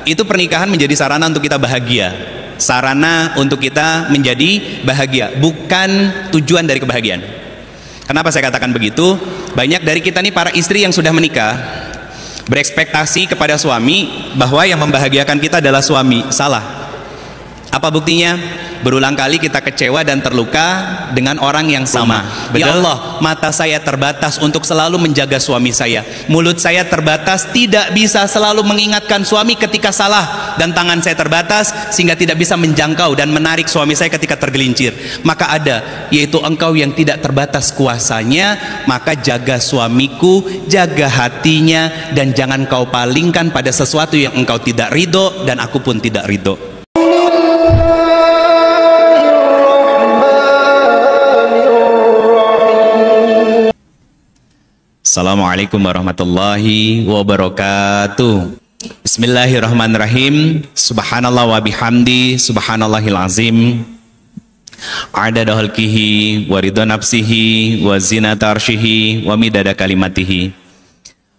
itu pernikahan menjadi sarana untuk kita bahagia, sarana untuk kita menjadi bahagia, bukan tujuan dari kebahagiaan. Kenapa saya katakan begitu? Banyak dari kita nih para istri yang sudah menikah berekspektasi kepada suami bahwa yang membahagiakan kita adalah suami. Salah. Apa buktinya? Berulang kali kita kecewa dan terluka dengan orang yang sama. Ya Allah, mata saya terbatas untuk selalu menjaga suami saya. Mulut saya terbatas, tidak bisa selalu mengingatkan suami ketika salah. Dan tangan saya terbatas sehingga tidak bisa menjangkau dan menarik suami saya ketika tergelincir. Maka ada, yaitu engkau yang tidak terbatas kuasanya, maka jaga suamiku, jaga hatinya, dan jangan kau palingkan pada sesuatu yang engkau tidak ridho dan aku pun tidak ridho. Assalamualaikum warahmatullahi wabarakatuh. Bismillahirrahmanirrahim. Subhanallah wa bihamdi, subhanallahil azim. Adada khalqihi wa ridha nafsihi wa zinata arsyihi wa midada kalimatihi.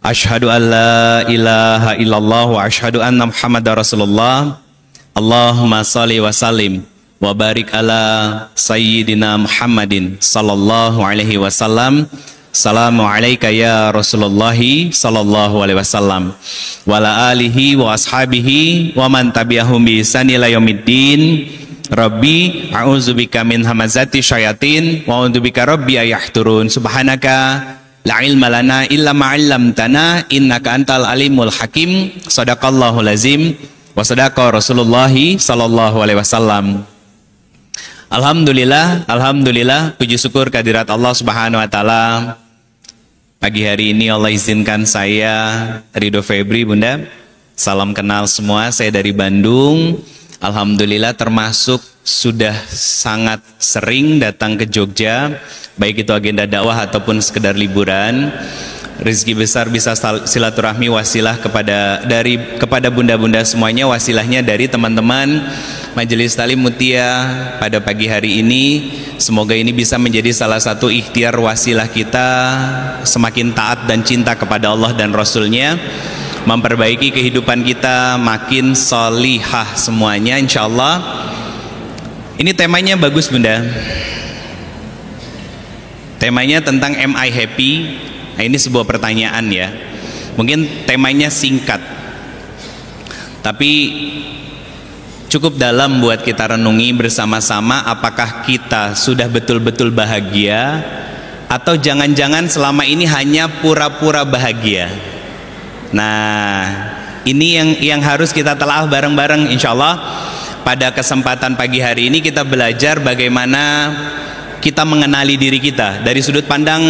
Asyhadu an la ilaha illallah wa asyhadu anna Muhammadar Rasulullah. Allahumma shalli wa sallim wa barik ala sayyidina Muhammadin sallallahu alaihi wasallam. Assalamualaikum ya Rasulullah sallallahu alaihi wasallam wa ala alihi wa ashabihi wa man tabi'ahum bi ihsan ila yaumiddin. Rabbi a'udzubika min hamazati syayatin wa a'udzubika rabbi ayahturun. Subhanaka la ilma lana illa ma 'allamtana innaka antal alimul hakim. Shadaqallahul azim wa sadaqa Rasulullah sallallahu alaihi wasallam. Alhamdulillah, alhamdulillah, puji syukur kehadirat Allah Subhanahu wa taala. Pagi hari ini Allah izinkan saya, Ridho Febri, Bunda. Salam kenal semua, saya dari Bandung. Alhamdulillah termasuk sudah sangat sering datang ke Jogja, baik itu agenda dakwah ataupun sekedar liburan. Rezeki besar bisa silaturahmi wasilah kepada bunda-bunda semuanya, wasilahnya dari teman-teman Majelis Talim Mutia pada pagi hari ini. Semoga ini bisa menjadi salah satu ikhtiar wasilah kita semakin taat dan cinta kepada Allah dan Rasulnya, memperbaiki kehidupan kita makin solihah semuanya insyaallah. Ini temanya bagus Bunda, temanya tentang Am I Happy? Nah, ini sebuah pertanyaan ya. Mungkin temanya singkat, tapi cukup dalam buat kita renungi bersama-sama. Apakah kita sudah betul-betul bahagia atau jangan-jangan selama ini hanya pura-pura bahagia? Nah, ini yang harus kita telah bareng-bareng insyaallah. Pada kesempatan pagi hari ini kita belajar bagaimana kita mengenali diri kita dari sudut pandang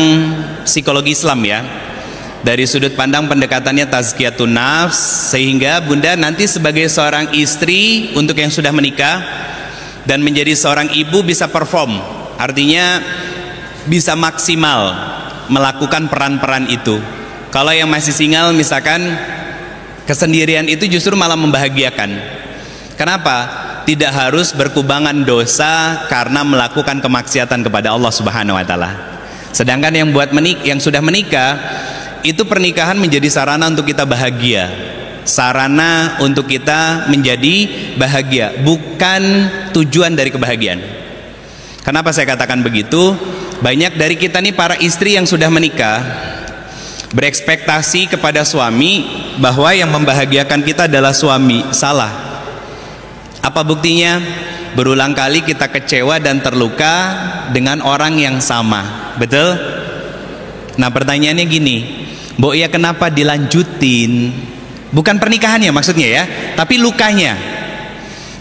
psikologi Islam ya, dari sudut pandang pendekatannya tazkiyatun nafs, sehingga Bunda nanti sebagai seorang istri untuk yang sudah menikah dan menjadi seorang ibu bisa perform, artinya bisa maksimal melakukan peran-peran itu. Kalau yang masih single misalkan, kesendirian itu justru malah membahagiakan. Kenapa? Tidak harus berkubangan dosa karena melakukan kemaksiatan kepada Allah Subhanahu wa taala. Sedangkan yang sudah menikah, itu pernikahan menjadi sarana untuk kita bahagia, sarana untuk kita menjadi bahagia, bukan tujuan dari kebahagiaan. Kenapa saya katakan begitu? Banyak dari kita nih para istri yang sudah menikah berekspektasi kepada suami bahwa yang membahagiakan kita adalah suami. Salah. Apa buktinya? Berulang kali kita kecewa dan terluka dengan orang yang sama. Betul? Nah pertanyaannya gini, Mbok ya kenapa dilanjutin? Bukan pernikahannya maksudnya ya, tapi lukanya.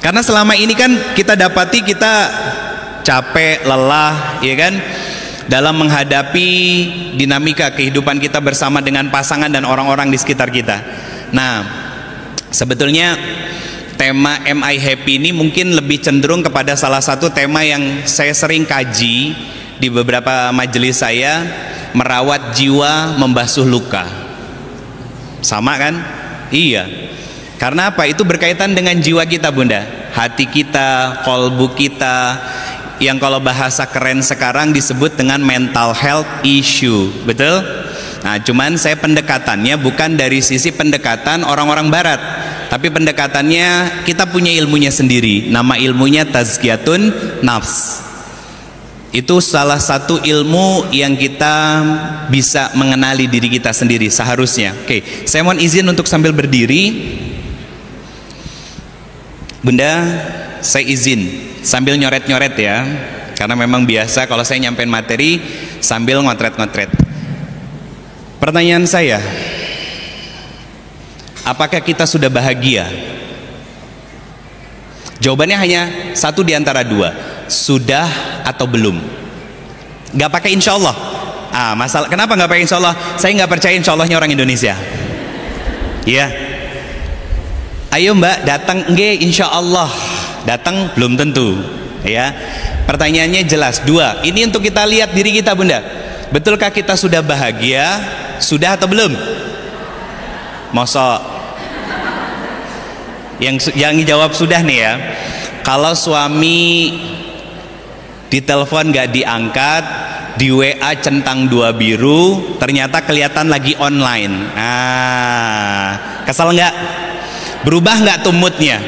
Karena selama ini kan kita dapati kita capek, lelah, ya kan, dalam menghadapi dinamika kehidupan kita bersama dengan pasangan dan orang-orang di sekitar kita. Nah, sebetulnya tema Am I Happy ini mungkin lebih cenderung kepada salah satu tema yang saya sering kaji di beberapa majelis saya, merawat jiwa membasuh luka. Sama kan? Iya. Karena apa? Itu berkaitan dengan jiwa kita Bunda, hati kita, kolbu kita, yang kalau bahasa keren sekarang disebut dengan mental health issue. Betul? Nah cuman saya pendekatannya bukan dari sisi pendekatan orang-orang barat, tapi pendekatannya kita punya ilmunya sendiri. Nama ilmunya tazkiyatun nafs. Itu salah satu ilmu yang kita bisa mengenali diri kita sendiri seharusnya. Oke, saya mohon izin untuk sambil berdiri. Bunda, saya izin sambil nyoret-nyoret ya, karena memang biasa kalau saya nyampein materi sambil ngotret-ngotret. Pertanyaan saya, apakah kita sudah bahagia? Jawabannya hanya satu di antara dua, sudah atau belum. Gak pakai insya Allah. Masalah kenapa gak pakai insya Allah? Saya gak percaya insya Allahnya orang Indonesia. Ya, ayo mbak datang, nggih insya Allah. Datang belum tentu. Ya, pertanyaannya jelas dua. Ini untuk kita lihat diri kita, Bunda. Betulkah kita sudah bahagia? Sudah atau belum? Mosok yang jawab sudah nih ya. Kalau suami ditelepon gak diangkat, di WA centang 2 biru, ternyata kelihatan lagi online. Kesel nggak? Berubah nggak tuh moodnya?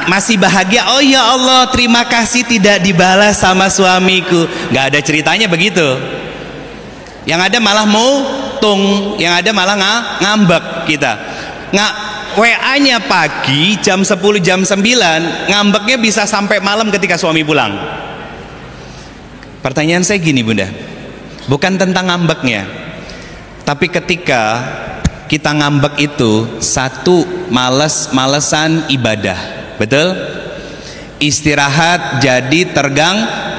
Masih bahagia? Oh ya Allah, terima kasih tidak dibalas sama suamiku. Nggak ada ceritanya begitu. Yang ada malah mutung, yang ada malah ngambek kita. WA-nya pagi jam 10 jam 9, ngambeknya bisa sampai malam ketika suami pulang. Pertanyaan saya gini Bunda, bukan tentang ngambeknya, tapi ketika kita ngambek itu satu, malesan ibadah, betul? Istirahat jadi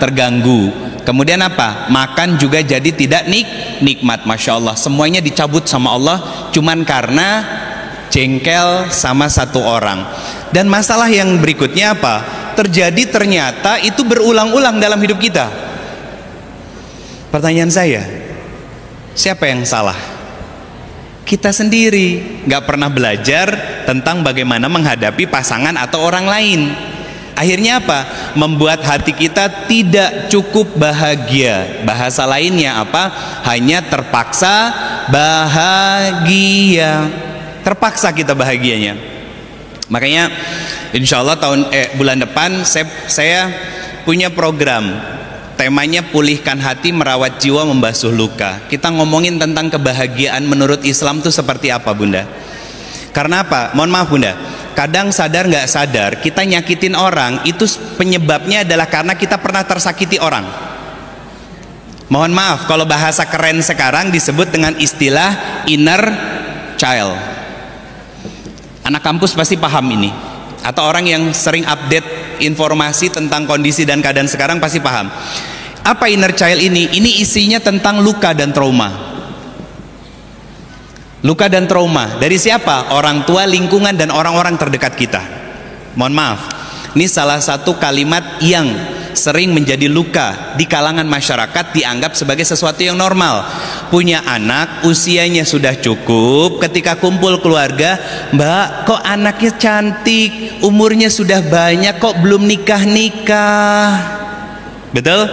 terganggu. Kemudian apa? Makan juga jadi tidak nikmat. Masya Allah, semuanya dicabut sama Allah cuman karena jengkel sama satu orang. Dan masalah yang berikutnya apa? Terjadi ternyata itu berulang-ulang dalam hidup kita. Pertanyaan saya, siapa yang salah? Kita sendiri. Gak pernah belajar tentang bagaimana menghadapi pasangan atau orang lain. Akhirnya apa? Membuat hati kita tidak cukup bahagia. Bahasa lainnya apa? Hanya terpaksa bahagia. Terpaksa kita bahagianya. Makanya insya Allah bulan depan saya punya program. Temanya pulihkan hati, merawat jiwa, membasuh luka. Kita ngomongin tentang kebahagiaan menurut Islam itu seperti apa Bunda. Karena apa? Mohon maaf Bunda, kadang sadar nggak sadar kita nyakitin orang itu penyebabnya adalah karena kita pernah tersakiti orang. Mohon maaf kalau bahasa keren sekarang disebut dengan istilah inner child. Anak kampus pasti paham ini, atau orang yang sering update informasi tentang kondisi dan keadaan sekarang pasti paham. Apa inner child ini? Ini isinya tentang luka dan trauma. Luka dan trauma dari siapa? Orang tua, lingkungan, dan orang-orang terdekat kita. Mohon maaf, ini salah satu kalimat yang sering menjadi luka di kalangan masyarakat, dianggap sebagai sesuatu yang normal. Punya anak usianya sudah cukup, ketika kumpul keluarga, Mbak kok anaknya cantik, umurnya sudah banyak kok belum nikah-nikah. Betul?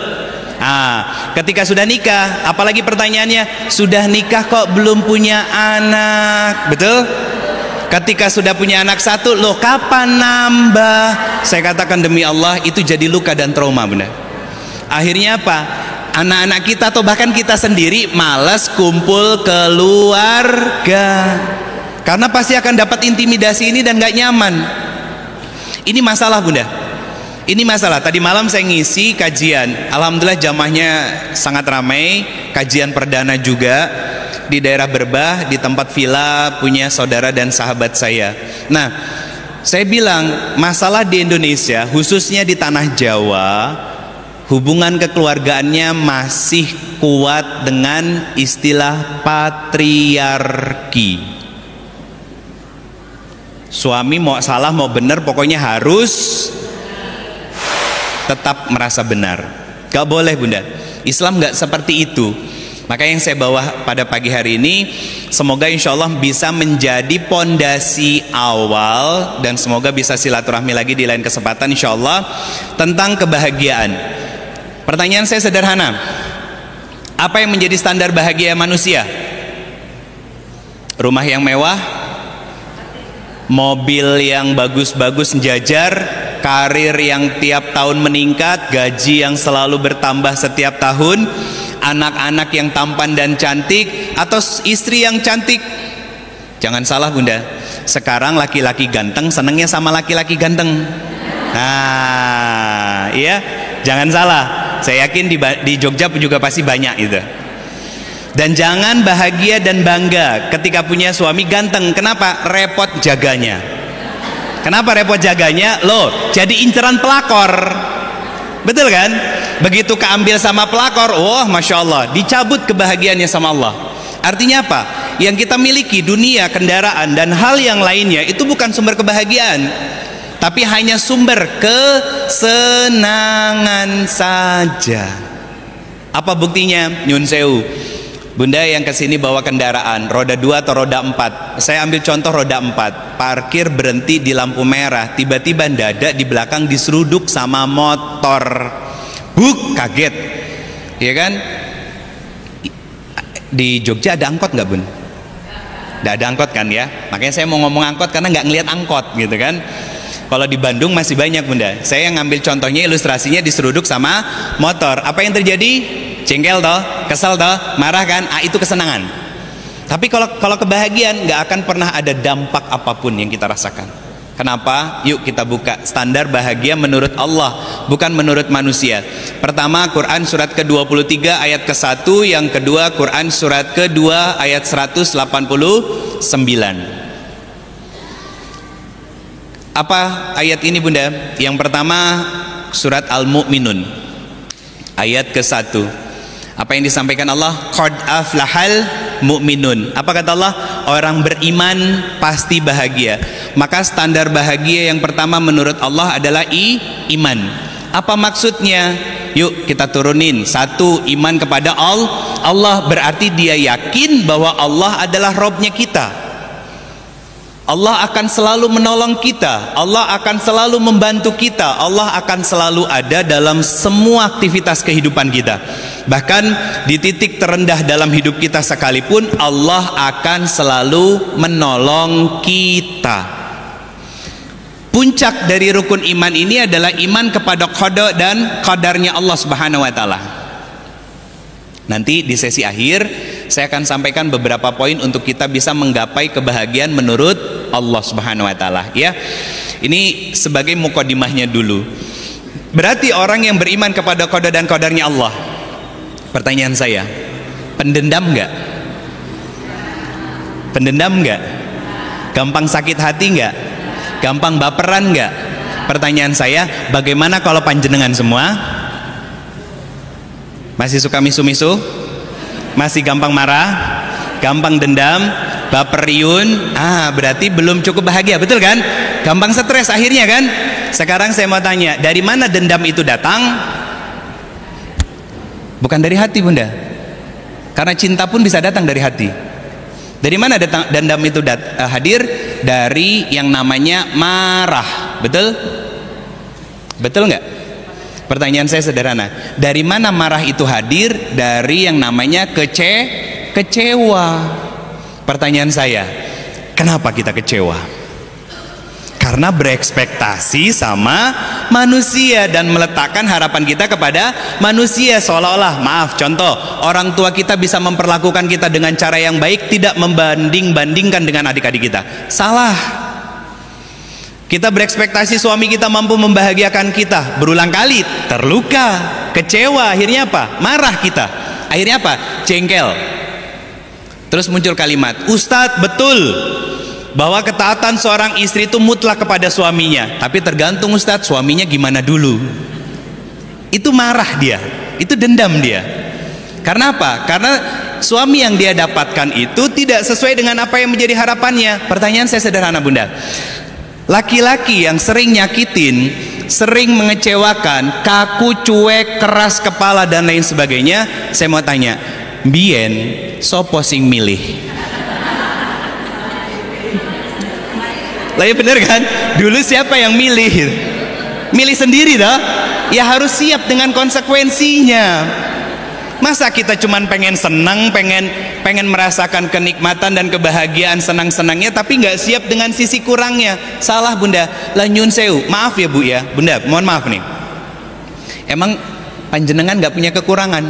Ketika sudah nikah, apalagi pertanyaannya, sudah nikah kok belum punya anak. Betul? Ketika sudah punya anak satu, loh kapan nambah? Saya katakan demi Allah, itu jadi luka dan trauma Bunda. Akhirnya apa? Anak-anak kita atau bahkan kita sendiri malas kumpul keluarga, karena pasti akan dapat intimidasi ini dan gak nyaman. Ini masalah Bunda. Ini masalah. Tadi malam saya ngisi kajian, alhamdulillah jamaahnya sangat ramai. Kajian perdana juga di daerah Berbah, di tempat villa punya saudara dan sahabat saya. Nah, saya bilang masalah di Indonesia, khususnya di tanah Jawa, hubungan kekeluargaannya masih kuat dengan istilah patriarki. Suami mau salah mau benar, pokoknya harus tetap merasa benar. Gak boleh Bunda, Islam gak seperti itu. Maka yang saya bawa pada pagi hari ini, semoga insya Allah bisa menjadi pondasi awal, dan semoga bisa silaturahmi lagi di lain kesempatan insya Allah tentang kebahagiaan. Pertanyaan saya sederhana, apa yang menjadi standar bahagia manusia? Rumah yang mewah, mobil yang bagus-bagus jajar, karir yang tiap tahun meningkat, gaji yang selalu bertambah setiap tahun, anak-anak yang tampan dan cantik, atau istri yang cantik. Jangan salah bunda, sekarang laki-laki ganteng senengnya sama laki-laki ganteng. Nah, iya, jangan salah. Saya yakin di Jogja juga pasti banyak itu. Dan jangan bahagia dan bangga ketika punya suami ganteng. Kenapa? Repot jaganya. Kenapa repot jaganya? Loh, jadi inceran pelakor. Betul kan? Begitu keambil sama pelakor, wah Masya Allah, dicabut kebahagiaannya sama Allah. Artinya apa? Yang kita miliki, dunia, kendaraan, dan hal yang lainnya, itu bukan sumber kebahagiaan, tapi hanya sumber kesenangan saja. Apa buktinya? Nyun sewu, bunda yang kesini bawa kendaraan roda 2 atau roda 4. Saya ambil contoh roda 4, parkir berhenti di lampu merah, tiba-tiba mendadak di belakang diseruduk sama motor. Buk, kaget, ya kan? Di Jogja ada angkot nggak bun? Nggak ada angkot kan ya? Makanya saya mau ngomong angkot karena nggak ngelihat angkot gitu kan. Kalau di Bandung masih banyak bunda. Saya yang ngambil contohnya, ilustrasinya diseruduk sama motor. Apa yang terjadi? Jengkel toh, kesel toh, marah kan? Itu kesenangan. Tapi kalau kebahagiaan nggak akan pernah ada dampak apapun yang kita rasakan. Kenapa? Yuk kita buka standar bahagia menurut Allah, bukan menurut manusia. Pertama, Quran surat ke-23 ayat ke-1, yang kedua Quran surat ke-2 ayat 189. Apa ayat ini bunda? Yang pertama surat Al-Mu'minun ayat ke-1. Apa yang disampaikan Allah? Qad aflahal mu'minun. Apa kata Allah? Orang beriman pasti bahagia. Maka standar bahagia yang pertama menurut Allah adalah iman. Apa maksudnya? Yuk kita turunin. 1, iman kepada Allah, berarti dia yakin bahwa Allah adalah Robnya kita. Allah akan selalu menolong kita, Allah akan selalu membantu kita, Allah akan selalu ada dalam semua aktivitas kehidupan kita. Bahkan di titik terendah dalam hidup kita sekalipun, Allah akan selalu menolong kita. Puncak dari rukun iman ini adalah iman kepada qada dan qadarnya Allah Subhanahu wa taala. Nanti di sesi akhir saya akan sampaikan beberapa poin untuk kita bisa menggapai kebahagiaan menurut Allah Subhanahu wa taala ya. Ini sebagai mukadimahnya dulu. Berarti orang yang beriman kepada qada dan qadarnya Allah. Pertanyaan saya, pendendam enggak? Pendendam enggak? Gampang sakit hati enggak? Gampang baperan enggak? Pertanyaan saya, bagaimana kalau panjenengan semua? Masih suka misu-misu? Masih gampang marah? Gampang dendam? Baperiun? Berarti belum cukup bahagia, betul kan? Gampang stres akhirnya kan? Sekarang saya mau tanya, dari mana dendam itu datang? Bukan dari hati bunda, karena cinta pun bisa datang dari hati. Dari mana dendam itu hadir? Dari yang namanya marah, betul? Betul nggak? Pertanyaan saya sederhana, dari mana marah itu hadir? Dari yang namanya kecewa. Pertanyaan saya, kenapa kita kecewa? Karena berekspektasi sama manusia dan meletakkan harapan kita kepada manusia, seolah-olah, maaf, contoh, orang tua kita bisa memperlakukan kita dengan cara yang baik, tidak membanding-bandingkan dengan adik-adik kita. Salah. Kita berekspektasi suami kita mampu membahagiakan kita, berulang kali terluka, kecewa, akhirnya apa? Marah kita. Akhirnya apa? Jengkel. Terus muncul kalimat, Ustadz, betul bahwa ketaatan seorang istri itu mutlak kepada suaminya, tapi tergantung Ustadz, suaminya gimana dulu. Itu marah dia, itu dendam dia. Karena apa? Karena suami yang dia dapatkan itu tidak sesuai dengan apa yang menjadi harapannya. Pertanyaan saya sederhana bunda, laki-laki yang sering nyakitin, sering mengecewakan, kaku, cuek, keras kepala dan lain sebagainya, saya mau tanya, mbien sopo sing milih? Lah ya bener kan? Dulu siapa yang milih? Milih sendiri dah. Ya harus siap dengan konsekuensinya. Masa kita cuman pengen senang, pengen merasakan kenikmatan dan kebahagiaan senang-senangnya, tapi nggak siap dengan sisi kurangnya. Salah bunda. Lah nyun sewu, maaf ya bu ya, bunda, mohon maaf nih. Emang panjenengan nggak punya kekurangan?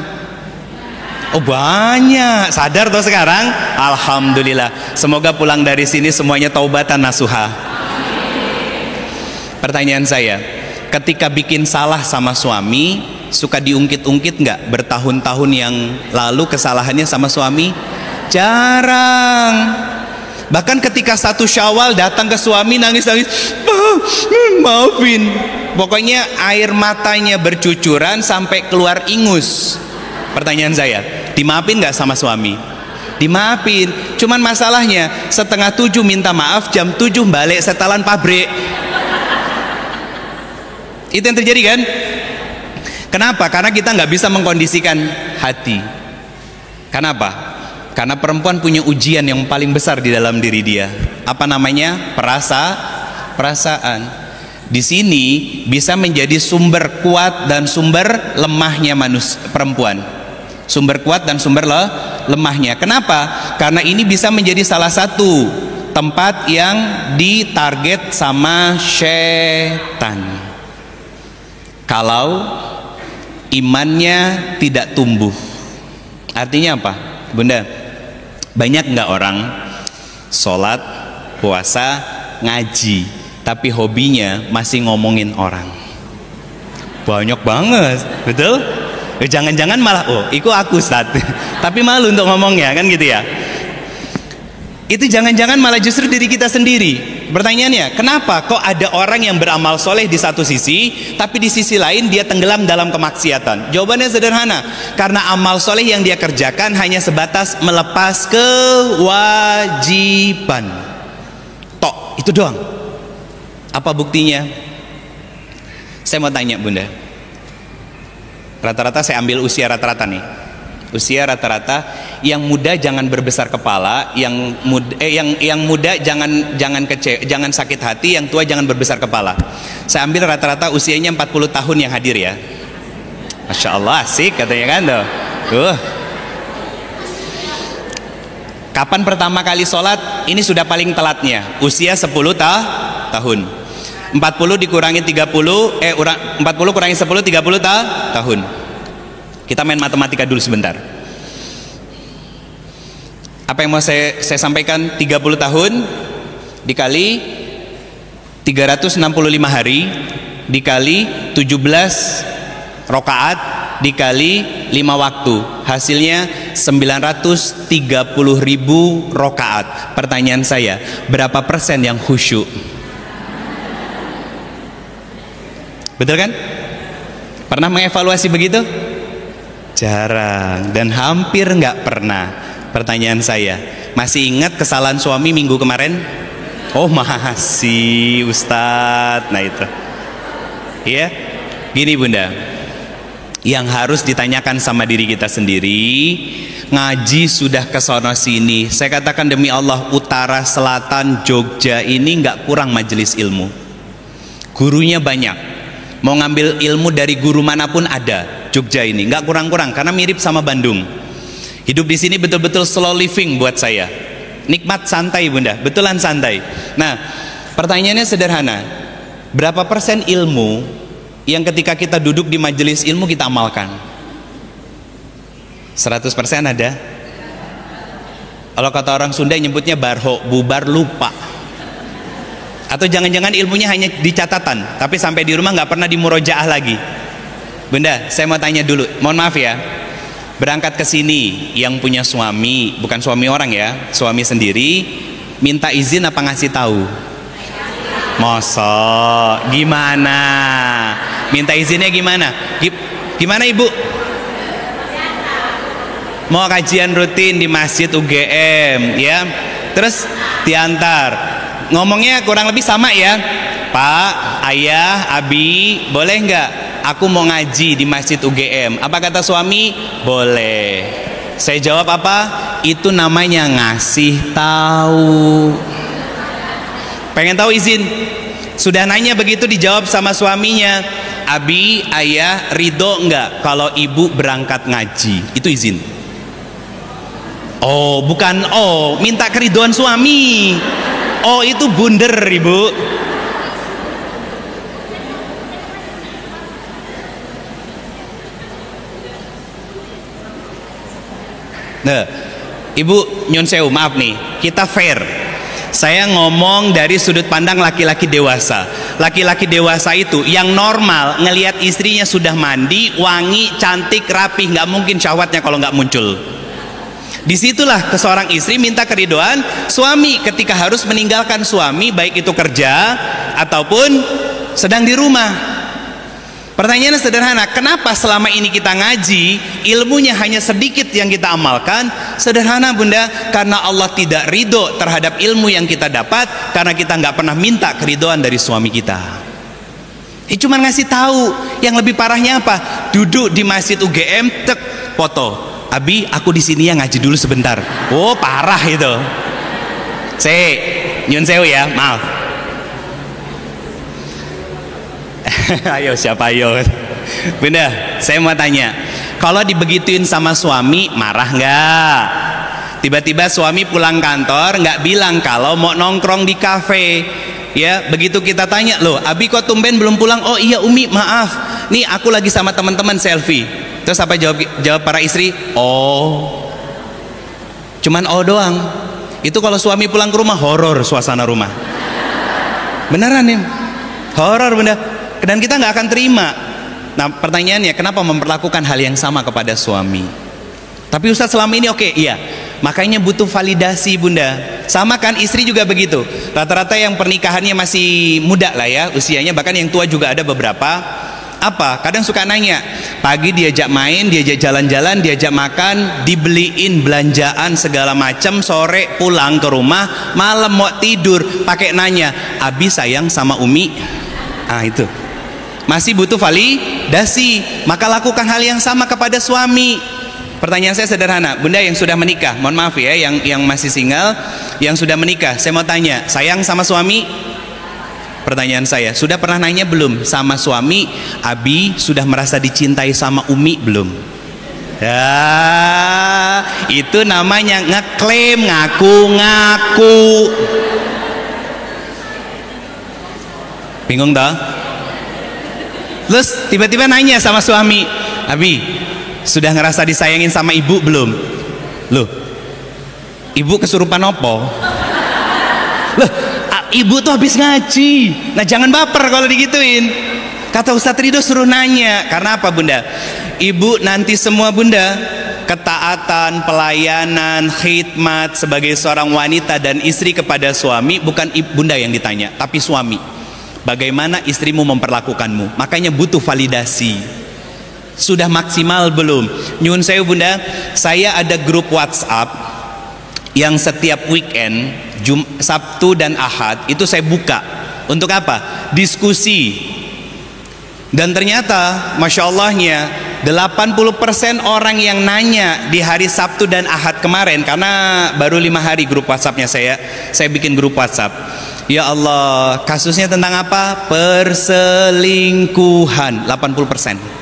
Oh banyak, sadar toh sekarang? Alhamdulillah. Semoga pulang dari sini semuanya taubatan nasuha. Pertanyaan saya, ketika bikin salah sama suami, suka diungkit-ungkit nggak bertahun-tahun yang lalu kesalahannya sama suami? Jarang. Bahkan ketika 1 Syawal datang ke suami nangis-nangis, maafin. Pokoknya air matanya bercucuran sampai keluar ingus. Pertanyaan saya, dimaafin nggak sama suami? Dimaafin. Cuman masalahnya setengah 7 minta maaf, jam 7 balik setelan pabrik. Itu yang terjadi kan? Kenapa? Karena kita nggak bisa mengkondisikan hati. Kenapa? Karena perempuan punya ujian yang paling besar di dalam diri dia. Apa namanya? Perasaan. Di sini bisa menjadi sumber kuat dan sumber lemahnya perempuan. Sumber kuat dan sumber lemahnya. Kenapa? Karena ini bisa menjadi salah satu tempat yang ditarget sama setan. Kalau imannya tidak tumbuh, artinya apa bunda? Banyak nggak orang sholat, puasa, ngaji, tapi hobinya masih ngomongin orang? Banyak banget, betul? Jangan-jangan malah, oh itu aku Ustaz tapi malu untuk ngomongnya, kan gitu ya. Itu jangan-jangan malah justru diri kita sendiri. Pertanyaannya, kenapa kok ada orang yang beramal soleh di satu sisi, tapi di sisi lain dia tenggelam dalam kemaksiatan? Jawabannya sederhana, karena amal soleh yang dia kerjakan hanya sebatas melepas kewajiban. Tok, itu doang. Apa buktinya? Saya mau tanya bunda, rata-rata saya ambil usia rata-rata nih. Usia rata-rata, yang muda jangan berbesar kepala, yang muda jangan sakit hati, yang tua jangan berbesar kepala. Saya ambil rata-rata usianya 40 tahun yang hadir ya. Masya Allah, asik katanya kan tuh. Kapan pertama kali sholat? Ini sudah paling telatnya, usia 10 tahun. 40 dikurangi 30, 40 kurangi 10, 30 tahun. Kita main matematika dulu sebentar. Apa yang mau saya sampaikan? 30 tahun dikali 365 hari dikali 17 rokaat dikali 5 waktu, hasilnya 930.000 rokaat. Pertanyaan saya, berapa persen yang khusyuk? Betul kan? Pernah mengevaluasi begitu? Jarang, dan hampir nggak pernah. Pertanyaan saya, masih ingat kesalahan suami minggu kemarin? Oh masih Ustadz. Nah itu ya, gini bunda, yang harus ditanyakan sama diri kita sendiri. Ngaji sudah ke sono sini, saya katakan demi Allah, utara, selatan, Jogja ini nggak kurang majelis ilmu. Gurunya banyak, mau ngambil ilmu dari guru manapun ada. Jogja ini nggak kurang-kurang, karena mirip sama Bandung. Hidup di sini betul-betul slow living buat saya. Nikmat santai bunda, betulan santai. Nah, pertanyaannya sederhana. Berapa persen ilmu yang ketika kita duduk di majelis ilmu kita amalkan? 100% ada? Kalau kata orang Sunda nyebutnya barho, bubar lupa. Atau jangan-jangan ilmunya hanya di catatan, tapi sampai di rumah nggak pernah dimurojaah lagi. Bunda, saya mau tanya dulu, mohon maaf ya. Berangkat ke sini yang punya suami, bukan suami orang ya, suami sendiri, minta izin apa ngasih tahu? Masa gimana? Minta izinnya gimana? Gimana ibu? Mau kajian rutin di masjid UGM ya, terus diantar, ngomongnya kurang lebih sama ya, Pak, Ayah, Abi, boleh nggak aku mau ngaji di masjid UGM? Apa kata suami? Boleh. Saya jawab apa? Itu namanya ngasih tahu. Pengen tahu izin? Sudah nanya begitu dijawab sama suaminya, Abi, ayah ridho enggak kalau ibu berangkat ngaji? Itu izin. Oh, bukan minta keriduan suami. Oh, itu bunder, ibu. Nah, ibu nyun sewu, maaf nih, kita fair. Saya ngomong dari sudut pandang laki-laki dewasa. Laki-laki dewasa itu yang normal ngelihat istrinya sudah mandi, wangi, cantik, rapih, nggak mungkin syahwatnya kalau nggak muncul. Disitulah seorang istri minta keridoan suami ketika harus meninggalkan suami, baik itu kerja ataupun sedang di rumah. Pertanyaannya sederhana, kenapa selama ini kita ngaji, ilmunya hanya sedikit yang kita amalkan? Sederhana bunda, karena Allah tidak ridho terhadap ilmu yang kita dapat, karena kita nggak pernah minta keridoan dari suami kita. Cuma ngasih tahu. Yang lebih parahnya apa? Duduk di masjid UGM, tek, foto. Abi, aku di sini ya ngaji dulu sebentar. Oh, parah itu. Nyun sewu ya, maaf. Ayo, siapa ayo? Bunda, saya mau tanya, kalau dibegituin sama suami marah nggak? Tiba-tiba suami pulang kantor nggak bilang kalau mau nongkrong di kafe, ya begitu kita tanya, loh Abi kok tumben belum pulang? Oh iya Umi, maaf, nih aku lagi sama teman-teman selfie. Terus apa jawab para istri? Oh, cuman doang. Itu kalau suami pulang ke rumah horor suasana rumah. Beneran nih, horor bunda. Dan kita nggak akan terima. Nah pertanyaannya, kenapa memperlakukan hal yang sama kepada suami? Tapi Ustadz selama ini oke, iya. Makanya butuh validasi bunda. Sama kan istri juga begitu. Rata-rata yang pernikahannya masih muda lah ya usianya, bahkan yang tua juga ada beberapa. Apa? Kadang suka nanya, pagi diajak main, diajak jalan-jalan, diajak makan, dibeliin belanjaan segala macam, sore pulang ke rumah, malam mau tidur, pakai nanya, Abi sayang sama Umi. Ah itu. Masih butuh validasi. Maka lakukan hal yang sama kepada suami. Pertanyaan saya sederhana, bunda yang sudah menikah, mohon maaf ya, yang masih single, yang sudah menikah, saya mau tanya, sayang sama suami? Pertanyaan saya, sudah pernah nanya belum sama suami, Abi sudah merasa dicintai sama Umi belum? Ya, itu namanya ngeklaim, ngaku-ngaku. Bingung dah? Terus tiba-tiba nanya sama suami, Abi sudah ngerasa disayangin sama ibu belum? Loh, ibu kesurupan opo? Loh, ibu tuh habis ngaji. Nah jangan baper kalau digituin. Kata Ustadz Ridho suruh nanya. Karena apa bunda? Ibu nanti semua bunda, ketaatan, pelayanan, khidmat sebagai seorang wanita dan istri kepada suami, bukan bunda yang ditanya, tapi suami. Bagaimana istrimu memperlakukanmu? Makanya butuh validasi. Sudah maksimal belum? Nyun sewu bunda, saya ada grup WhatsApp yang setiap weekend Sabtu dan Ahad itu saya buka. Untuk apa? Diskusi. Dan ternyata Masya Allahnya 80% orang yang nanya di hari Sabtu dan Ahad kemarin, karena baru 5 hari grup WhatsAppnya saya bikin grup WhatsApp. Ya Allah, kasusnya tentang apa? Perselingkuhan, 80%.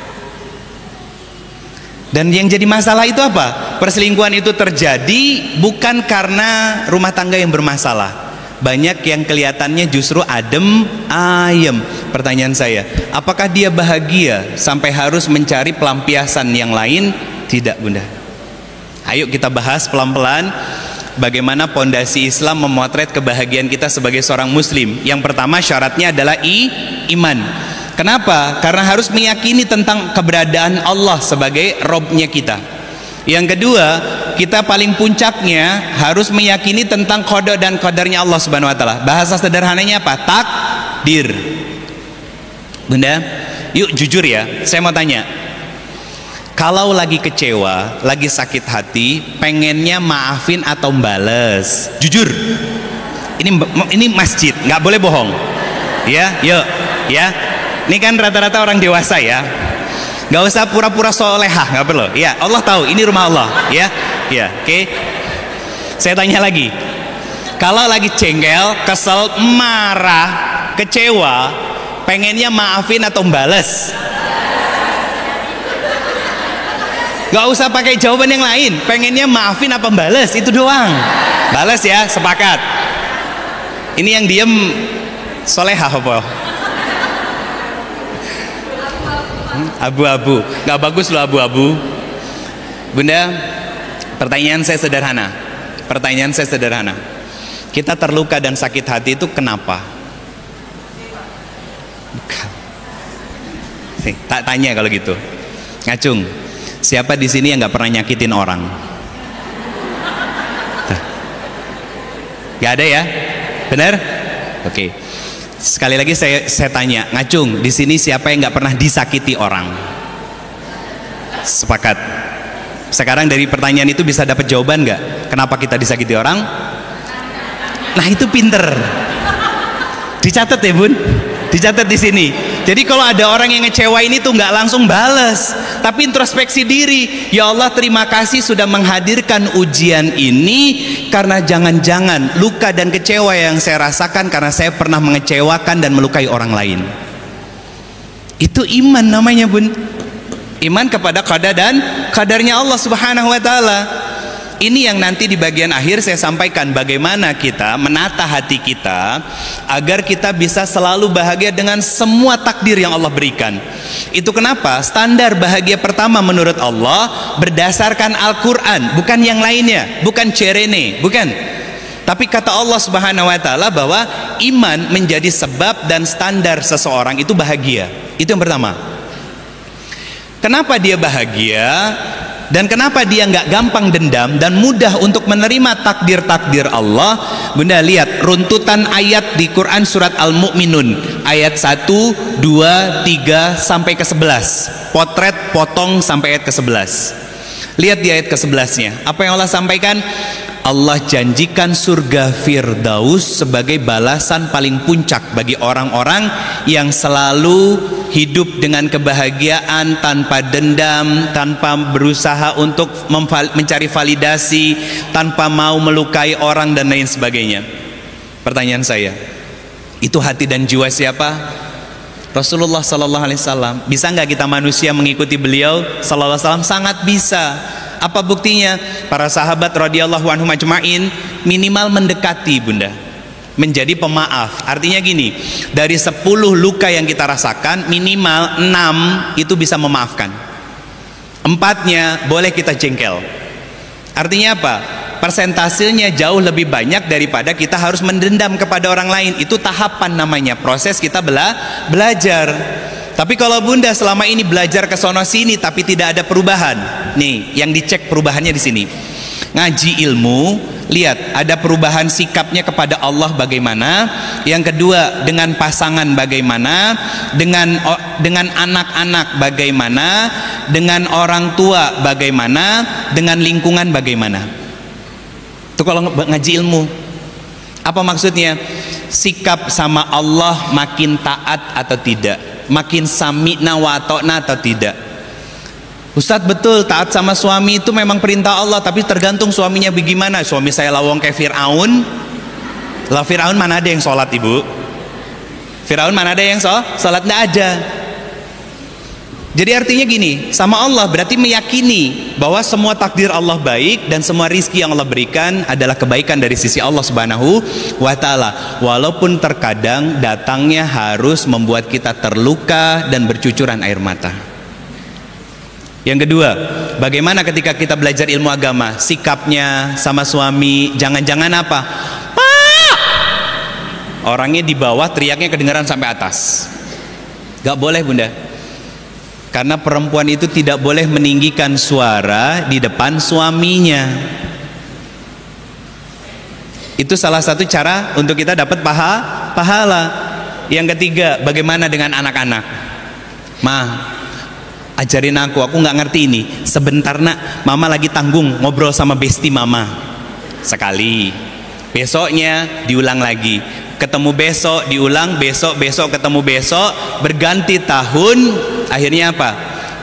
Dan yang jadi masalah itu apa? Perselingkuhan itu terjadi bukan karena rumah tangga yang bermasalah. Banyak yang kelihatannya justru adem ayem. Pertanyaan saya, apakah dia bahagia sampai harus mencari pelampiasan yang lain? Tidak bunda. Ayo kita bahas pelan-pelan bagaimana pondasi Islam memotret kebahagiaan kita sebagai seorang muslim. Yang pertama syaratnya adalah iman. Kenapa? Karena harus meyakini tentang keberadaan Allah sebagai Robnya kita. Yang kedua, kita paling puncaknya harus meyakini tentang qada dan qadarnya Allah Subhanahu wa taala. Bahasa sederhananya apa? Takdir. Bunda, yuk jujur ya, saya mau tanya. Kalau lagi kecewa, lagi sakit hati, pengennya maafin atau bales? Jujur. Ini masjid, nggak boleh bohong. Ya, yuk, ya. Ini kan rata-rata orang dewasa ya. Nggak usah pura-pura solehah, nggak perlu. Ya, Allah tahu ini rumah Allah. Ya, ya, oke. Saya tanya lagi. Kalau lagi jengkel, kesel, marah, kecewa, pengennya maafin atau bales? Gak usah pakai jawaban yang lain, pengennya maafin apa bales, itu doang. Bales ya, sepakat. Ini yang diem solehah apa? Abu-abu, gak bagus loh abu-abu. Bunda, pertanyaan saya sederhana. Kita terluka dan sakit hati itu kenapa? Tak tanya kalau gitu. Ngacung, siapa di sini yang nggak pernah nyakitin orang? Gak ada ya? Benar? Oke. Sekali lagi saya tanya, Ngacung, di sini siapa yang nggak pernah disakiti orang? Sepakat. Sekarang dari pertanyaan itu bisa dapat jawaban nggak? Kenapa kita disakiti orang? Nah itu pinter. Dicatat ya bun, dicatat di sini. Jadi kalau ada orang yang ngecewain itu nggak langsung bales, tapi introspeksi diri. Ya Allah, terima kasih sudah menghadirkan ujian ini, karena jangan-jangan luka dan kecewa yang saya rasakan karena saya pernah mengecewakan dan melukai orang lain. Itu iman namanya bun. Iman kepada qada dan qadarnya Allah Subhanahu wa taala. Ini yang nanti di bagian akhir saya sampaikan, bagaimana kita menata hati kita agar kita bisa selalu bahagia dengan semua takdir yang Allah berikan. Itu kenapa standar bahagia pertama menurut Allah berdasarkan Al-Quran, bukan yang lainnya, bukan cerene, bukan. Tapi kata Allah Subhanahu wa taala bahwa iman menjadi sebab dan standar seseorang itu bahagia. Itu yang pertama. Kenapa dia bahagia? Dan kenapa dia nggak gampang dendam dan mudah untuk menerima takdir-takdir Allah? Bunda lihat runtutan ayat di Quran surat Al-Mu'minun ayat 1, 2, 3 sampai ke 11. Potret potong sampai ayat ke 11. Lihat di ayat ke 11-nya. Apa yang Allah sampaikan? Allah janjikan surga Firdaus sebagai balasan paling puncak bagi orang-orang yang selalu hidup dengan kebahagiaan, tanpa dendam, tanpa berusaha untuk mencari validasi, tanpa mau melukai orang dan lain sebagainya. Pertanyaan saya, itu hati dan jiwa siapa? Rasulullah Sallallahu Alaihi Wasallam. Bisa nggak kita manusia mengikuti beliau Sallallahu Alaihi Wasallam? Sangat bisa. Apa buktinya? Para sahabat radhiyallahu anhum ajma'in minimal mendekati bunda, menjadi pemaaf. Artinya gini, dari 10 luka yang kita rasakan, minimal 6 itu bisa memaafkan. 4-nya boleh kita jengkel. Artinya apa? Persentasenya jauh lebih banyak daripada kita harus mendendam kepada orang lain. Itu tahapan namanya, proses kita belajar. Tapi kalau bunda selama ini belajar ke sono sini tapi tidak ada perubahan, nih yang dicek perubahannya di sini. Ngaji ilmu, lihat ada perubahan sikapnya kepada Allah bagaimana. Yang kedua, dengan pasangan bagaimana, dengan anak-anak bagaimana, dengan orang tua bagaimana, dengan lingkungan bagaimana. Itu kalau ngaji ilmu. Apa maksudnya? Sikap sama Allah makin taat atau tidak, makin sami'na wa ta'na atau tidak. Ustadz, betul taat sama suami itu memang perintah Allah, tapi tergantung suaminya bagaimana. Suami saya lawang kayak Fir'aun. Lah Fir'aun mana ada yang sholat ibu? Fir'aun mana ada yang sholat? Nggak ada. Jadi artinya gini, sama Allah berarti meyakini bahwa semua takdir Allah baik dan semua rizki yang Allah berikan adalah kebaikan dari sisi Allah Subhanahu wa ta'ala. Walaupun terkadang datangnya harus membuat kita terluka dan bercucuran air mata. Yang kedua, bagaimana ketika kita belajar ilmu agama? Sikapnya sama suami, jangan-jangan apa? Pak! Orangnya di bawah teriaknya kedengaran sampai atas. Gak boleh bunda. Karena perempuan itu tidak boleh meninggikan suara di depan suaminya. Itu salah satu cara untuk kita dapat pahala. Yang ketiga, bagaimana dengan anak-anak? Ma, ajarin aku nggak ngerti ini. Sebentar nak, mama lagi tanggung ngobrol sama besti mama. Sekali, besoknya diulang lagi. Ketemu besok, diulang besok ketemu besok, berganti tahun. Akhirnya apa?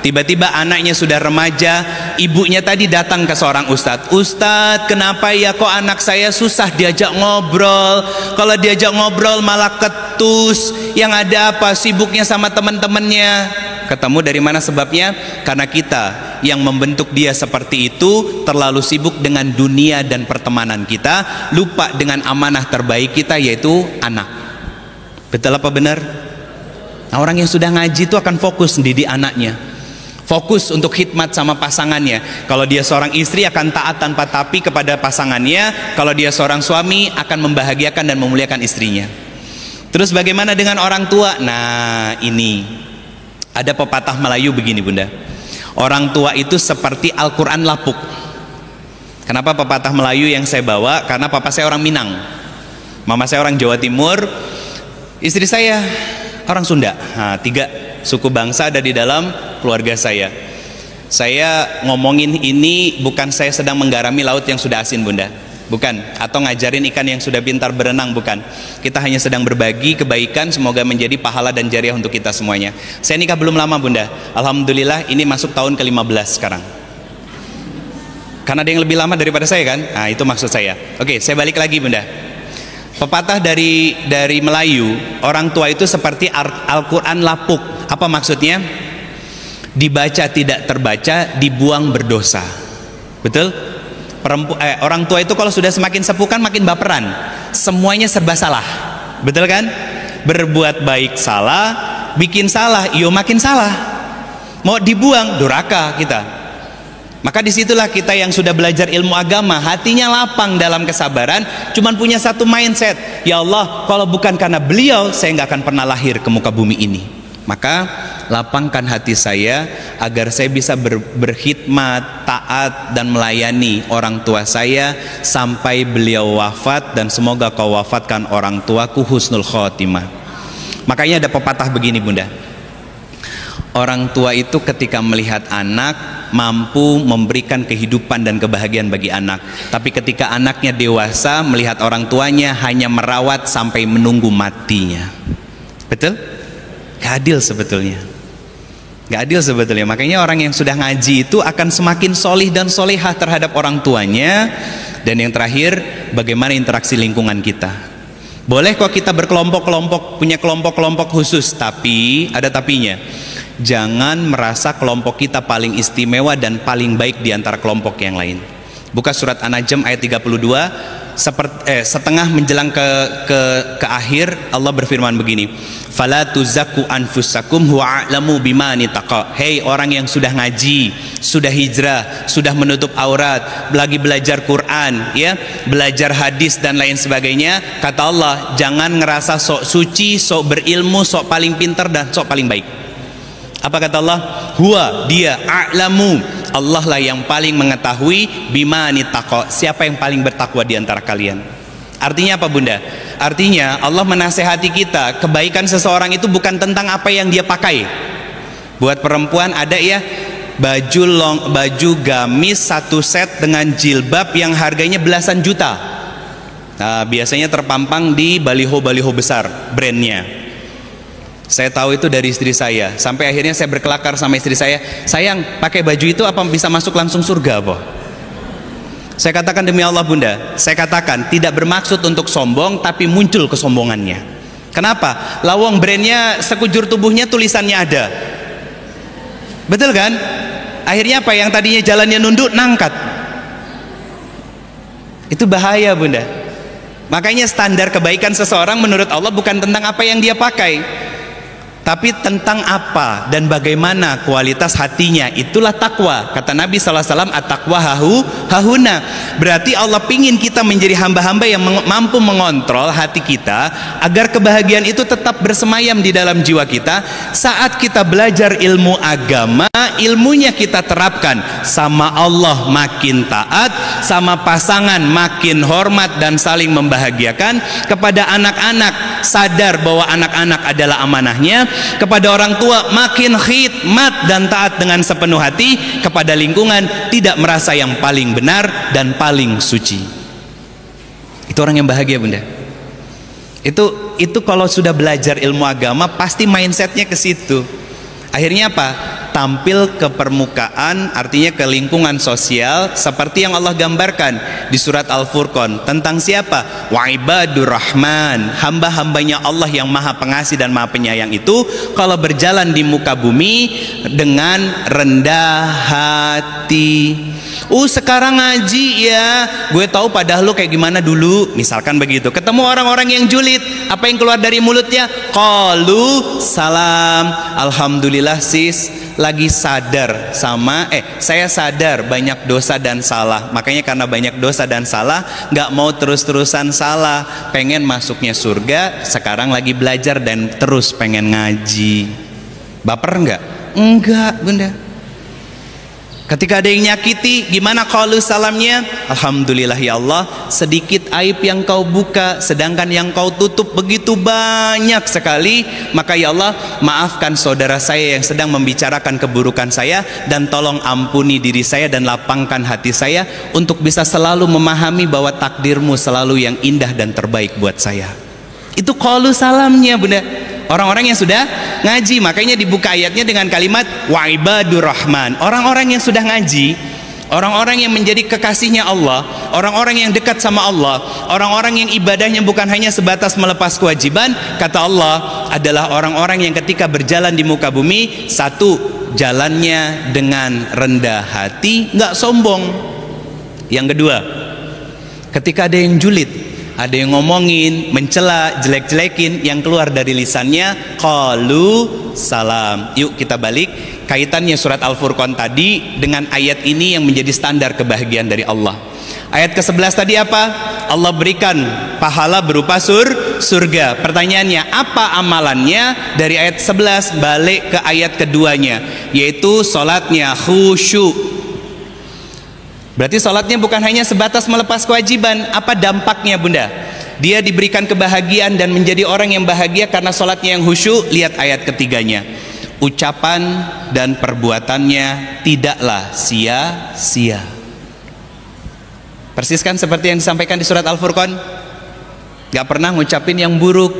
Tiba-tiba anaknya sudah remaja, ibunya tadi datang ke seorang ustadz. Ustadz, kenapa ya kok anak saya susah diajak ngobrol? Kalau diajak ngobrol malah putus, yang ada apa? Sibuknya sama teman-temannya. Ketemu dari mana sebabnya? Karena kita yang membentuk dia seperti itu terlalu sibuk dengan dunia dan pertemanan kita, lupa dengan amanah terbaik kita, yaitu anak. Betul apa benar? Nah, orang yang sudah ngaji itu akan fokus mendidik anaknya, fokus untuk khidmat sama pasangannya. Kalau dia seorang istri akan taat tanpa tapi kepada pasangannya. Kalau dia seorang suami akan membahagiakan dan memuliakan istrinya. Terus bagaimana dengan orang tua? Nah, ini ada pepatah Melayu begini, Bunda. Orang tua itu seperti Al-Quran lapuk. Kenapa pepatah Melayu yang saya bawa? Karena papa saya orang Minang, mama saya orang Jawa Timur, istri saya orang Sunda. Nah, 3 suku bangsa ada di dalam keluarga saya. Saya ngomongin ini bukan saya sedang menggarami laut yang sudah asin, Bunda, bukan, atau ngajarin ikan yang sudah pintar berenang, bukan. Kita hanya sedang berbagi kebaikan, semoga menjadi pahala dan jariah untuk kita semuanya. Saya nikah belum lama, Bunda, alhamdulillah ini masuk tahun ke-15 sekarang. Karena ada yang lebih lama daripada saya kan? Nah, itu maksud saya. Oke, saya balik lagi, Bunda. Pepatah dari Melayu, orang tua itu seperti Al-Quran lapuk. Apa maksudnya? Dibaca tidak terbaca, dibuang berdosa. Betul? Orang tua itu kalau sudah semakin sepuh kan makin baperan, semuanya serba salah. Betul kan? Berbuat baik salah, bikin salah, iyo makin salah. Mau dibuang, durhaka kita. Maka disitulah kita yang sudah belajar ilmu agama, hatinya lapang dalam kesabaran, cuman punya satu mindset, ya Allah, kalau bukan karena beliau, saya nggak akan pernah lahir ke muka bumi ini. Maka lapangkan hati saya agar saya bisa berkhidmat, taat dan melayani orang tua saya sampai beliau wafat, dan semoga kau wafatkan orang tuaku husnul khotimah. Makanya ada pepatah begini, Bunda. Orang tua itu ketika melihat anak mampu memberikan kehidupan dan kebahagiaan bagi anak, tapi ketika anaknya dewasa melihat orang tuanya hanya merawat sampai menunggu matinya. Betul? Gak adil sebetulnya. Gak adil sebetulnya. Makanya orang yang sudah ngaji itu akan semakin solih dan solehah terhadap orang tuanya. Dan yang terakhir, bagaimana interaksi lingkungan kita. Boleh kok kita berkelompok-kelompok, punya kelompok-kelompok khusus, tapi ada tapinya. Jangan merasa kelompok kita paling istimewa dan paling baik di antara kelompok yang lain. Buka surat An-Najm ayat 32. Setengah menjelang ke akhir, Allah berfirman begini, fala tuzakku anfusakum huwa a'lamu bima nitaqa. Hei orang yang sudah ngaji, sudah hijrah, sudah menutup aurat, lagi belajar Quran, ya, belajar hadis dan lain sebagainya, kata Allah, jangan ngerasa sok suci, sok berilmu, sok paling pintar dan sok paling baik. Apa kata Allah? Huwa, dia, a'lamu, Allah lah yang paling mengetahui bima nitaqa, siapa yang paling bertakwa di antara kalian. Artinya apa, Bunda? Artinya Allah menasehati kita, kebaikan seseorang itu bukan tentang apa yang dia pakai. Buat perempuan ada ya baju gamis satu set dengan jilbab yang harganya belasan juta. Nah, biasanya terpampang di baliho-baliho besar brandnya. Saya tahu itu dari istri saya. Sampai akhirnya saya berkelakar sama istri saya, sayang, pakai baju itu apa bisa masuk langsung surga, boh? Saya katakan demi Allah, Bunda, saya katakan tidak bermaksud untuk sombong, tapi muncul kesombongannya. Kenapa? Lawang brandnya sekujur tubuhnya tulisannya ada. Betul kan? Akhirnya apa? Yang tadinya jalannya nunduk, nangkat. Itu bahaya, Bunda. Makanya standar kebaikan seseorang menurut Allah bukan tentang apa yang dia pakai, tapi tentang apa dan bagaimana kualitas hatinya. Itulah takwa. Kata Nabi SAW, at-taqwa hahuna. Berarti Allah pingin kita menjadi hamba-hamba yang mampu mengontrol hati kita agar kebahagiaan itu tetap bersemayam di dalam jiwa kita. Saat kita belajar ilmu agama, ilmunya kita terapkan, sama Allah makin taat, sama pasangan makin hormat dan saling membahagiakan. Kepada anak-anak, sadar bahwa anak-anak adalah amanahnya. Kepada orang tua makin khidmat dan taat dengan sepenuh hati. Kepada lingkungan tidak merasa yang paling benar dan paling suci. Itu orang yang bahagia, Bunda. Itu kalau sudah belajar ilmu agama pasti mindsetnya ke situ. Akhirnya apa? tampil ke permukaan, artinya ke lingkungan sosial, seperti yang Allah gambarkan di surat Al-Furqan tentang siapa? Wa ibadur rahman, hamba-hambanya Allah yang maha pengasih dan maha penyayang itu kalau berjalan di muka bumi dengan rendah hati. Sekarang ngaji ya, gue tahu padahal lu kayak gimana dulu, misalkan begitu. Ketemu orang-orang yang julid, apa yang keluar dari mulutnya? Qalu salam. Alhamdulillah sis, lagi sadar sama saya sadar banyak dosa dan salah, makanya karena banyak dosa dan salah nggak mau terus-terusan salah, pengen masuknya surga, sekarang lagi belajar dan terus pengen ngaji. Baper nggak? Enggak bunda. Ketika ada yang nyakiti, gimana qalu salamnya? Alhamdulillah ya Allah, sedikit aib yang kau buka, sedangkan yang kau tutup begitu banyak sekali. Maka ya Allah, maafkan saudara saya yang sedang membicarakan keburukan saya, dan tolong ampuni diri saya dan lapangkan hati saya untuk bisa selalu memahami bahwa takdirmu selalu yang indah dan terbaik buat saya. Itu qalu salamnya bunda. Orang-orang yang sudah ngaji, makanya dibuka ayatnya dengan kalimat wa ibadur rahman. Orang-orang yang sudah ngaji, orang-orang yang menjadi kekasihnya Allah, orang-orang yang dekat sama Allah, orang-orang yang ibadahnya bukan hanya sebatas melepas kewajiban, kata Allah adalah orang-orang yang ketika berjalan di muka bumi, satu, jalannya dengan rendah hati, nggak sombong. Yang kedua, ketika ada yang julid, ada yang ngomongin, mencela, jelek-jelekin, yang keluar dari lisannya qalu salam. Yuk kita balik kaitannya surat Al-Furqan tadi dengan ayat ini yang menjadi standar kebahagiaan dari Allah. Ayat ke-11 tadi apa? Allah berikan pahala berupa surga. Pertanyaannya, apa amalannya? Dari ayat 11 balik ke ayat keduanya, yaitu salatnya khusyuk. Berarti sholatnya bukan hanya sebatas melepas kewajiban. Apa dampaknya bunda? Dia diberikan kebahagiaan dan menjadi orang yang bahagia karena sholatnya yang khusyuk. Lihat ayat ketiganya, ucapan dan perbuatannya tidaklah sia-sia. Persis kan seperti yang disampaikan di surat Al-Furqan. Gak pernah ngucapin yang buruk,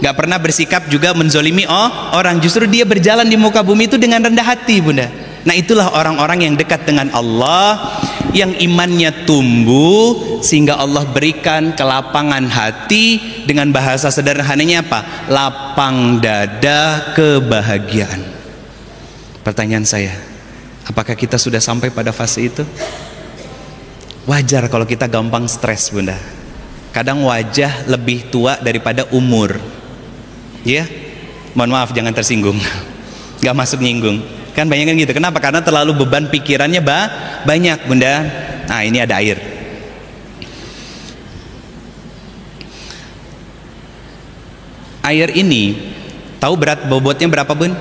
gak pernah bersikap juga menzolimi orang. Justru dia berjalan di muka bumi itu dengan rendah hati bunda. Nah itulah orang-orang yang dekat dengan Allah, yang imannya tumbuh sehingga Allah berikan kelapangan hati. Dengan bahasa sederhananya apa? Lapang dada kebahagiaan. Pertanyaan saya, apakah kita sudah sampai pada fase itu? Wajar kalau kita gampang stres bunda. Kadang wajah lebih tua daripada umur. Ya, mohon maaf jangan tersinggung. Gak masuk nyinggung. Kan banyak kan gitu. Kenapa? Karena terlalu beban pikirannya banyak bunda. Nah ini ada air. Air ini tahu berat bobotnya berapa bun?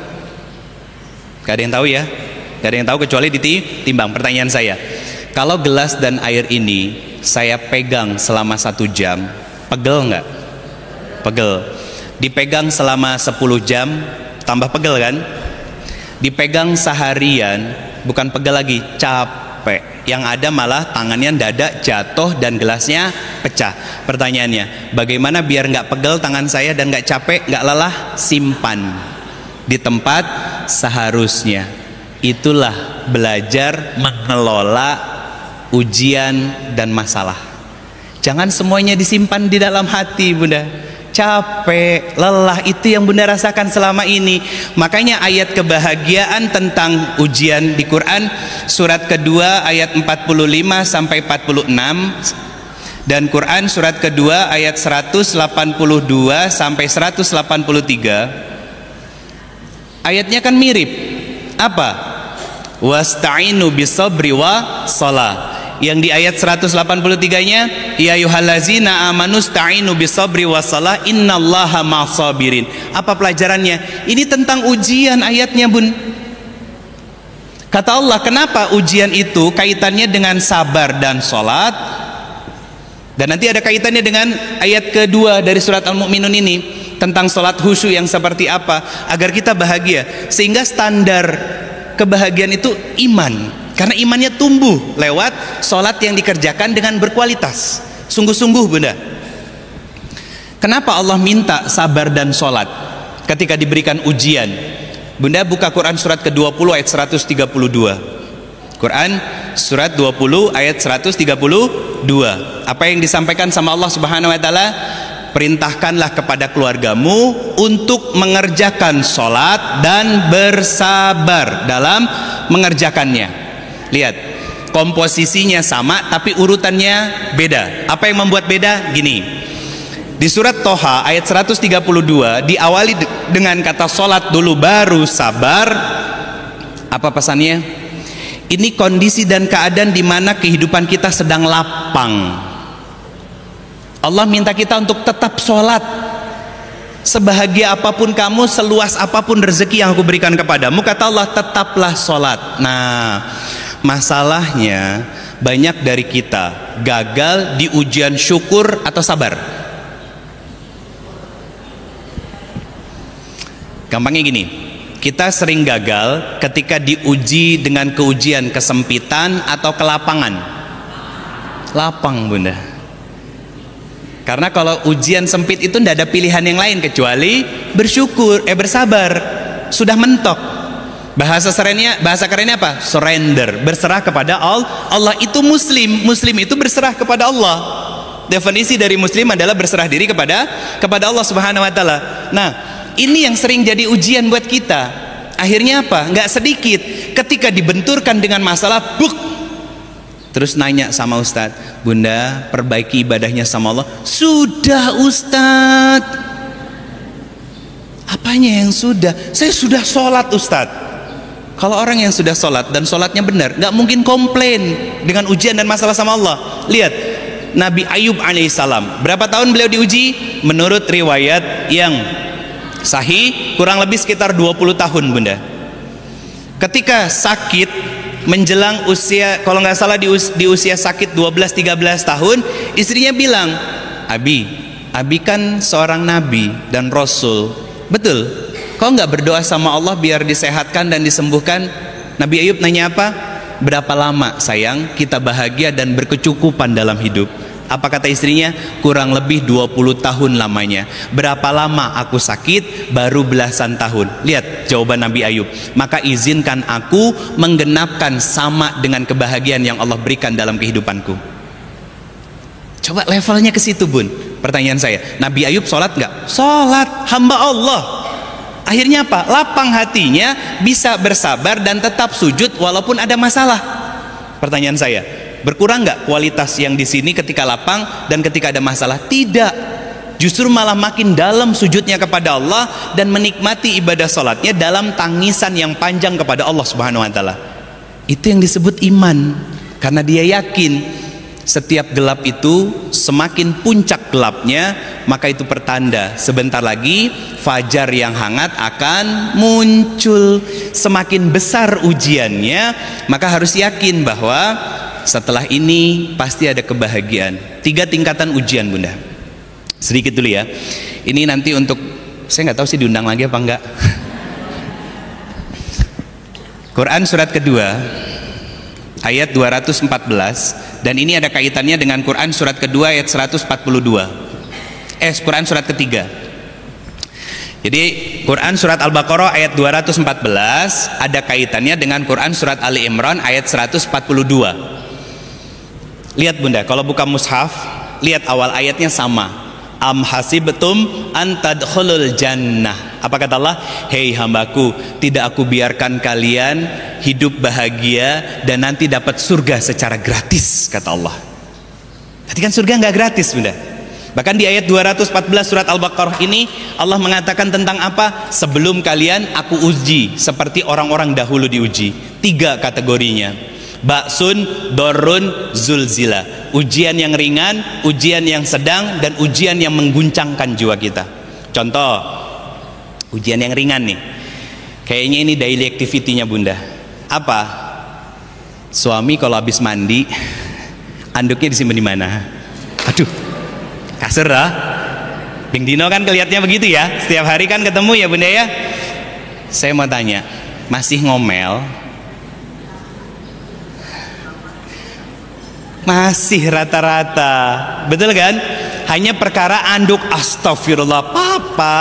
Gak ada yang tahu ya. Gak ada yang tahu kecuali ditimbang. Pertanyaan saya, kalau gelas dan air ini saya pegang selama 1 jam, pegel nggak? Pegel. Dipegang selama 10 jam, tambah pegel kan? Dipegang seharian, bukan pegel lagi, capek. Yang ada malah tangannya dadak jatuh dan gelasnya pecah. Pertanyaannya, bagaimana biar nggak pegel tangan saya dan nggak capek, nggak lelah? Simpan di tempat seharusnya. Itulah belajar mengelola ujian dan masalah. Jangan semuanya disimpan di dalam hati bunda. Capek, lelah, itu yang bunda rasakan selama ini. Makanya ayat kebahagiaan tentang ujian di Quran surat kedua ayat 45 sampai 46, dan Quran surat kedua ayat 182 sampai 183. Ayatnya kan mirip. Apa? Wasta'inu bisabri wa shalah. Yang di ayat 183-nya, ya ayyuhallazina amanu sta'inu bisabri wassalah innallaha ma'as-sabirin. Apa pelajarannya? Ini tentang ujian ayatnya bun. Kata Allah, kenapa ujian itu kaitannya dengan sabar dan sholat? Dan nanti ada kaitannya dengan ayat kedua dari surat Al-Mu'minun ini tentang sholat khusyuk yang seperti apa, agar kita bahagia. Sehingga standar kebahagiaan itu iman. Karena imannya tumbuh lewat sholat yang dikerjakan dengan berkualitas, sungguh-sungguh bunda. Kenapa Allah minta sabar dan sholat ketika diberikan ujian? Bunda buka Quran surat ke-20 ayat 132. Quran surat 20 ayat 132. Apa yang disampaikan sama Allah Subhanahu wa taala? Perintahkanlah kepada keluargamu untuk mengerjakan sholat dan bersabar dalam mengerjakannya. Lihat, komposisinya sama tapi urutannya beda. Apa yang membuat beda? Gini, di surat Toha ayat 132 diawali dengan kata sholat dulu baru sabar. Apa pesannya? Ini kondisi dan keadaan di mana kehidupan kita sedang lapang. Allah minta kita untuk tetap sholat. Sebahagia apapun kamu, seluas apapun rezeki yang aku berikan kepadamu, kata Allah, tetaplah sholat. Nah, masalahnya banyak dari kita gagal di ujian syukur atau sabar. Gampangnya gini, kita sering gagal ketika diuji dengan keujian kesempitan atau kelapangan. Lapang, Bunda. Karena kalau ujian sempit itu tidak ada pilihan yang lain kecuali bersabar. Sudah mentok. Bahasa kerennya apa? Surrender, berserah kepada Allah. Allah itu muslim. Muslim itu berserah kepada Allah. Definisi dari muslim adalah berserah diri kepada Allah Subhanahu wa taala. Nah, ini yang sering jadi ujian buat kita. Akhirnya apa? Nggak sedikit ketika dibenturkan dengan masalah, terus nanya sama Ustadz, Bunda perbaiki ibadahnya sama Allah. Sudah Ustadz. Apanya yang sudah? Saya sudah sholat Ustadz. Kalau orang yang sudah sholat dan sholatnya benar, nggak mungkin komplain dengan ujian dan masalah sama Allah. Lihat Nabi Ayub alaihissalam, berapa tahun beliau diuji? Menurut riwayat yang sahih kurang lebih sekitar 20 tahun, Bunda. Ketika sakit menjelang usia, kalau nggak salah di usia sakit 12-13 tahun, istrinya bilang, Abi kan seorang nabi dan rasul, betul, kau nggak berdoa sama Allah biar disehatkan dan disembuhkan? Nabi Ayub nanya apa? Berapa lama sayang kita bahagia dan berkecukupan dalam hidup? Apa kata istrinya? Kurang lebih 20 tahun lamanya. Berapa lama aku sakit? Baru belasan tahun. Lihat jawaban Nabi Ayub. Maka izinkan aku menggenapkan sama dengan kebahagiaan yang Allah berikan dalam kehidupanku. Coba levelnya ke situ, Bun. Pertanyaan saya, Nabi Ayub sholat nggak? Sholat, hamba Allah. Akhirnya apa? Lapang hatinya, bisa bersabar dan tetap sujud walaupun ada masalah. Pertanyaan saya, berkurang nggak kualitas yang di sini ketika lapang dan ketika ada masalah? Tidak, justru malah makin dalam sujudnya kepada Allah dan menikmati ibadah sholatnya dalam tangisan yang panjang kepada Allah Subhanahu wa taala. Itu yang disebut iman, karena dia yakin setiap gelap itu semakin puncak gelapnya, maka itu pertanda sebentar lagi fajar yang hangat akan muncul. Semakin besar ujiannya, maka harus yakin bahwa setelah ini pasti ada kebahagiaan. 3 tingkatan ujian, Bunda. Sedikit dulu ya. Ini nanti untuk, saya nggak tahu sih diundang lagi apa enggak. Quran surat kedua ayat 214, dan ini ada kaitannya dengan Quran surat kedua ayat 142. Quran surat ketiga. Jadi Quran surat Al-Baqarah ayat 214 ada kaitannya dengan Quran surat Ali Imran ayat 142. Lihat, Bunda, kalau buka mushaf, lihat awal ayatnya sama. Am hasibtum an tadkhulul jannah. Apa kata Allah? Hei hambaku, tidak aku biarkan kalian hidup bahagia dan nanti dapat surga secara gratis, kata Allah. Tapi kan surga nggak gratis, Bunda. Bahkan di ayat 214 surat Al-Baqarah ini Allah mengatakan tentang apa? Sebelum kalian aku uji seperti orang-orang dahulu diuji. 3 kategorinya. Ba'sun, dorun, zulzila. Ujian yang ringan, ujian yang sedang, dan ujian yang mengguncangkan jiwa kita. Contoh, ujian yang ringan nih. Kayaknya ini daily activity-nya, Bunda. Apa? Suami kalau habis mandi, anduknya disimpan di mana? Aduh, kasur lah. Bing Dino kan kelihatannya begitu ya. Setiap hari kan ketemu ya, Bunda ya. Saya mau tanya, masih ngomel? Masih rata-rata, betul kan? Hanya perkara anduk, astagfirullah papa,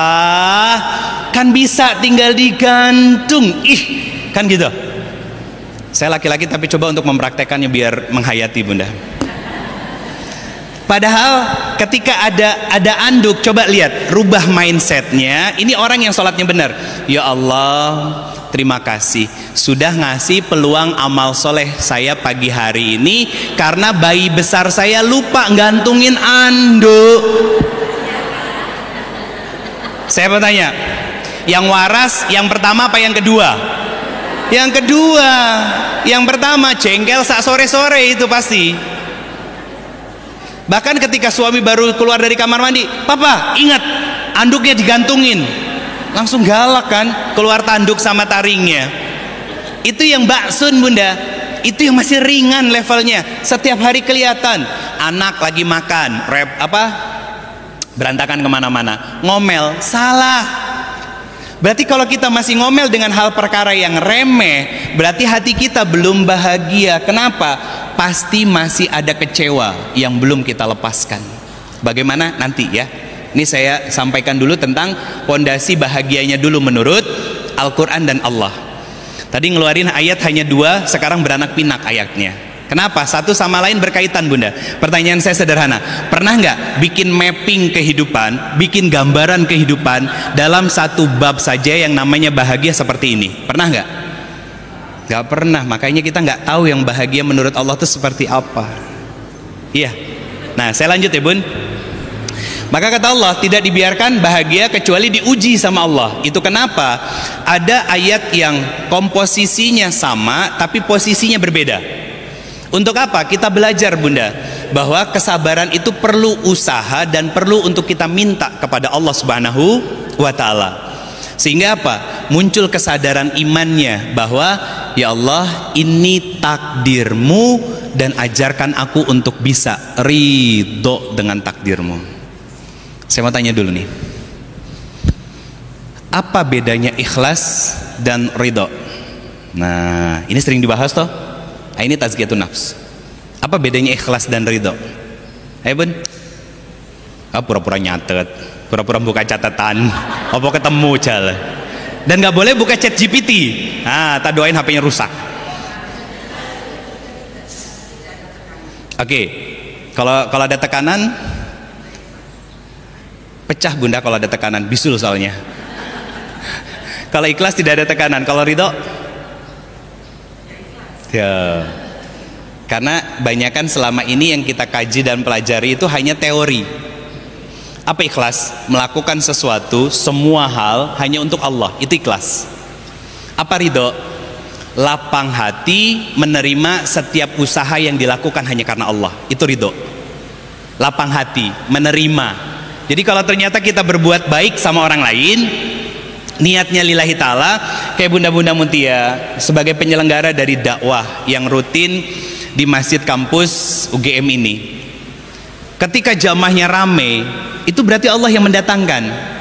kan bisa tinggal digantung, kan gitu. Saya laki-laki tapi coba untuk mempraktekannya biar menghayati bunda. Padahal ketika ada anduk, coba lihat, rubah mindsetnya. Ini orang yang sholatnya benar. Ya Allah, terima kasih sudah ngasih peluang amal soleh saya pagi hari ini, karena bayi besar saya lupa gantungin anduk. Saya bertanya, yang waras yang pertama apa yang kedua? Yang kedua. Yang pertama jengkel sak sore-sore itu pasti. Bahkan ketika suami baru keluar dari kamar mandi, papa ingat anduknya digantungin, langsung galak kan, keluar tanduk sama taringnya. Itu yang baksun bunda, itu yang masih ringan levelnya. Setiap hari kelihatan anak lagi makan berantakan kemana-mana, ngomel, salah. Berarti kalau kita masih ngomel dengan hal perkara yang remeh, berarti hati kita belum bahagia. Kenapa? Pasti masih ada kecewa yang belum kita lepaskan. Bagaimana nanti ya? Ini saya sampaikan dulu tentang pondasi bahagianya dulu menurut Al-Quran dan Allah. Tadi ngeluarin ayat hanya 2, sekarang beranak pinak ayatnya. Kenapa? Satu sama lain berkaitan bunda. Pertanyaan saya sederhana, pernah nggak bikin mapping kehidupan, bikin gambaran kehidupan dalam satu bab saja yang namanya bahagia seperti ini? Pernah nggak? Nggak pernah. Makanya kita nggak tahu yang bahagia menurut Allah itu seperti apa. Iya. Nah saya lanjut ya bun. Maka kata Allah, tidak dibiarkan bahagia kecuali diuji sama Allah. Itu kenapa? Ada ayat yang komposisinya sama tapi posisinya berbeda. Untuk apa? Kita belajar bunda, bahwa kesabaran itu perlu usaha dan perlu untuk kita minta kepada Allah Subhanahu wa ta'ala. Sehingga apa? Muncul kesadaran imannya bahwa ya Allah, ini takdirmu dan ajarkan aku untuk bisa ridho dengan takdirmu. Saya mau tanya dulu nih, apa bedanya ikhlas dan ridho? Nah ini sering dibahas toh. Nah, ini tazkiyatun nafs. Apa bedanya ikhlas dan ridho? Ayo bun. Pura-pura nyatet, pura-pura buka catatan, apa ketemu jalan. Dan nggak boleh buka chat GPT. Nah, tak doain HP-nya rusak. Oke, kalau ada tekanan, pecah bunda kalau ada tekanan, bisul soalnya. Kalau ikhlas tidak ada tekanan, kalau ridho, ya. Karena banyakan selama ini yang kita kaji dan pelajari itu hanya teori. Apa ikhlas? Melakukan sesuatu, semua hal hanya untuk Allah, itu ikhlas. Apa ridho? Lapang hati menerima setiap usaha yang dilakukan hanya karena Allah, itu ridho. Lapang hati menerima. Jadi kalau ternyata kita berbuat baik sama orang lain, niatnya lillahi ta'ala, kayak bunda-bunda Mutia sebagai penyelenggara dari dakwah yang rutin di masjid kampus UGM ini, ketika jamaahnya rame, itu berarti Allah yang mendatangkan.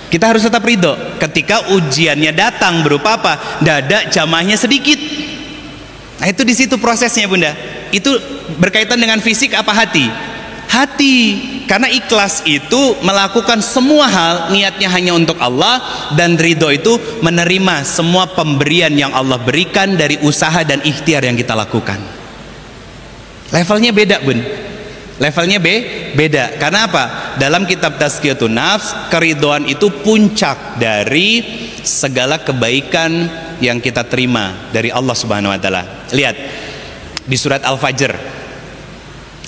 Kita harus tetap ridho. Ketika ujiannya datang berupa apa? Dada jamaahnya sedikit. Nah itu di situ prosesnya bunda. Itu berkaitan dengan fisik apa hati? Hati. Karena ikhlas itu melakukan semua hal niatnya hanya untuk Allah, dan ridho itu menerima semua pemberian yang Allah berikan dari usaha dan ikhtiar yang kita lakukan. Levelnya beda bun. Levelnya beda. Karena apa? Dalam kitab Tazkiyatun Nafs, keridhoan itu puncak dari segala kebaikan yang kita terima dari Allah Subhanahu wa taala. Lihat di surat Al-Fajr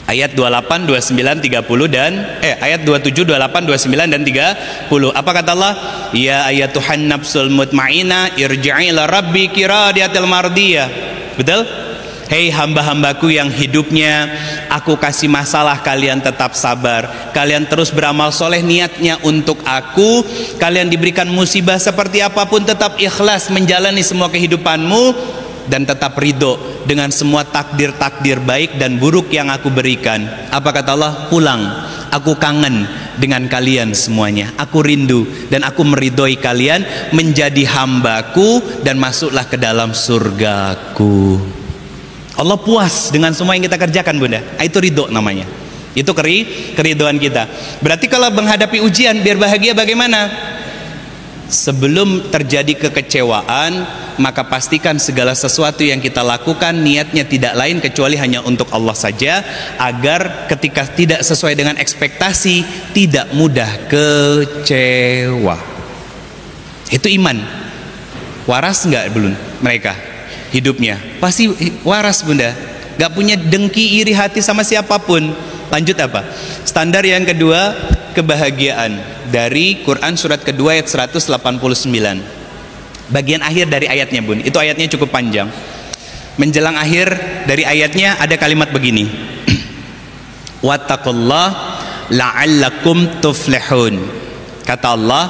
ayat 28, 29, 30 dan ayat 27, 28, 29 dan 30. Apa kata Allah? Ya ayatuhan nafsul mutmainah irji'i ila rabbiki radiyatil mardiyah. Betul? Hei hamba-hambaku yang hidupnya aku kasih masalah, kalian tetap sabar, kalian terus beramal soleh niatnya untuk aku, kalian diberikan musibah seperti apapun tetap ikhlas menjalani semua kehidupanmu, dan tetap ridho dengan semua takdir-takdir baik dan buruk yang aku berikan. Apa kata Allah? Pulang, aku kangen dengan kalian semuanya, aku rindu dan aku meridhoi kalian menjadi hambaku dan masuklah ke dalam surgaku. Allah puas dengan semua yang kita kerjakan, Bunda. Itu ridho namanya. Itu keridoan kita. Berarti kalau menghadapi ujian biar bahagia bagaimana? Sebelum terjadi kekecewaan, maka pastikan segala sesuatu yang kita lakukan niatnya tidak lain kecuali hanya untuk Allah saja, agar ketika tidak sesuai dengan ekspektasi tidak mudah kecewa. Itu iman. Waras nggak belum mereka hidupnya? Pasti waras, Bunda. Gak punya dengki iri hati sama siapapun. Lanjut apa? Standar yang kedua, kebahagiaan. Dari Quran surat kedua ayat 189. Bagian akhir dari ayatnya, Bun. Itu ayatnya cukup panjang. Menjelang akhir dari ayatnya ada kalimat begini. Wattaqullah la'allakum tuflihun. Kata Allah,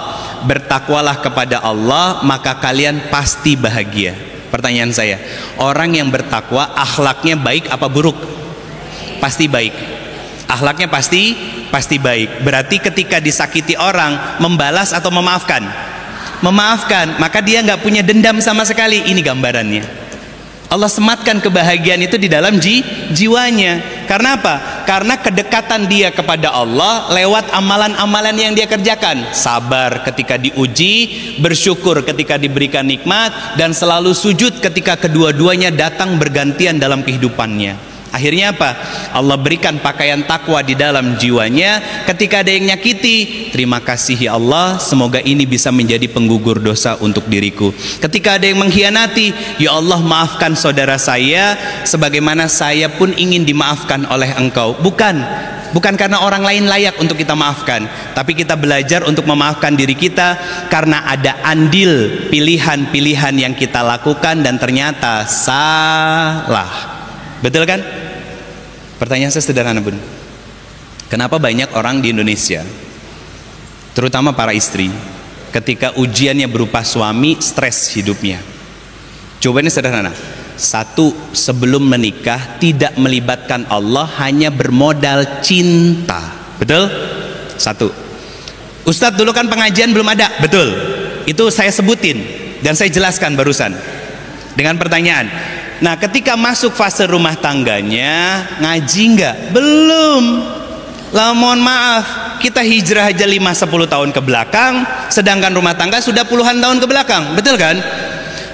bertakwalah kepada Allah maka kalian pasti bahagia. Pertanyaan saya, orang yang bertakwa akhlaknya baik apa buruk? Pasti baik. Akhlaknya pasti baik. Berarti ketika disakiti orang, membalas atau memaafkan? Memaafkan. Maka dia nggak punya dendam sama sekali. Ini gambarannya. Allah sematkan kebahagiaan itu di dalam jiwanya. Karena apa? Karena kedekatan dia kepada Allah lewat amalan-amalan yang dia kerjakan. Sabar ketika diuji, bersyukur ketika diberikan nikmat, dan selalu sujud ketika kedua-duanya datang bergantian dalam kehidupannya. Akhirnya apa? Allah berikan pakaian takwa di dalam jiwanya. Ketika ada yang nyakiti, terima kasih ya Allah, semoga ini bisa menjadi penggugur dosa untuk diriku. Ketika ada yang mengkhianati, ya Allah maafkan saudara saya sebagaimana saya pun ingin dimaafkan oleh Engkau. Bukan karena orang lain layak untuk kita maafkan, tapi kita belajar untuk memaafkan diri kita karena ada andil pilihan-pilihan yang kita lakukan dan ternyata salah. Betul kan? Pertanyaan saya sederhana, Bun. Kenapa banyak orang di Indonesia, terutama para istri, ketika ujiannya berupa suami, stres hidupnya? Jawabannya sederhana. Satu, sebelum menikah tidak melibatkan Allah, hanya bermodal cinta. Betul? Satu. Ustadz, dulu kan pengajian belum ada. Betul. Itu saya sebutin dan saya jelaskan barusan dengan pertanyaan. Nah, ketika masuk fase rumah tangganya, ngaji nggak? Belum. Lah, mohon maaf, kita hijrah aja 5-10 tahun ke belakang, sedangkan rumah tangga sudah puluhan tahun ke belakang. Betul kan?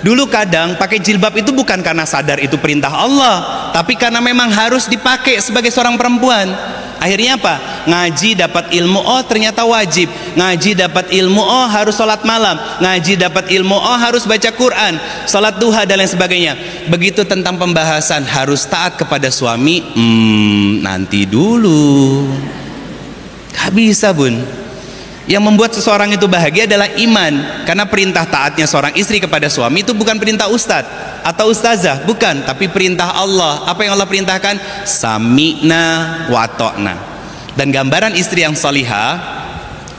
Dulu kadang pakai jilbab itu bukan karena sadar itu perintah Allah, tapi karena memang harus dipakai sebagai seorang perempuan. Akhirnya apa? Ngaji dapat ilmu, oh ternyata wajib. Ngaji dapat ilmu, oh harus sholat malam. Ngaji dapat ilmu, oh harus baca Quran, sholat duha dan lain sebagainya. Begitu tentang pembahasan harus taat kepada suami, nanti dulu. Gak bisa, Bun. Yang membuat seseorang itu bahagia adalah iman. Karena perintah taatnya seorang istri kepada suami itu bukan perintah ustadz atau ustazah, bukan, tapi perintah Allah. Apa yang Allah perintahkan? Sami'na wa ta'na. Dan gambaran istri yang salihah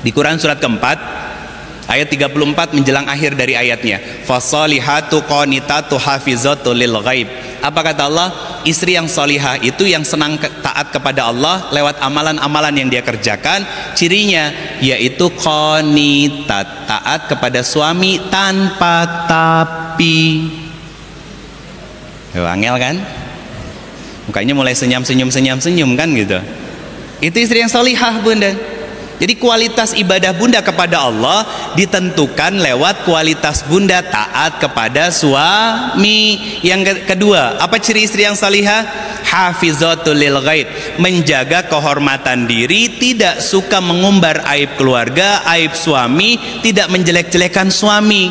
di Quran surat keempat ayat 34 menjelang akhir dari ayatnya, fasalihatu qanitatu hafizatu lil ghaib. Apa kata Allah? Istri yang salihah itu yang senang taat kepada Allah lewat amalan-amalan yang dia kerjakan. Cirinya yaitu qanitat, taat kepada suami tanpa tapi. Angel kan? Mukanya mulai senyum kan gitu. Itu istri yang salihah, Bunda. Jadi kualitas ibadah Bunda kepada Allah ditentukan lewat kualitas Bunda taat kepada suami. Yang kedua, apa ciri istri yang salihah? Hafizatul lil ghaib, menjaga kehormatan diri, tidak suka mengumbar aib keluarga, aib suami, tidak menjelek-jelekan suami.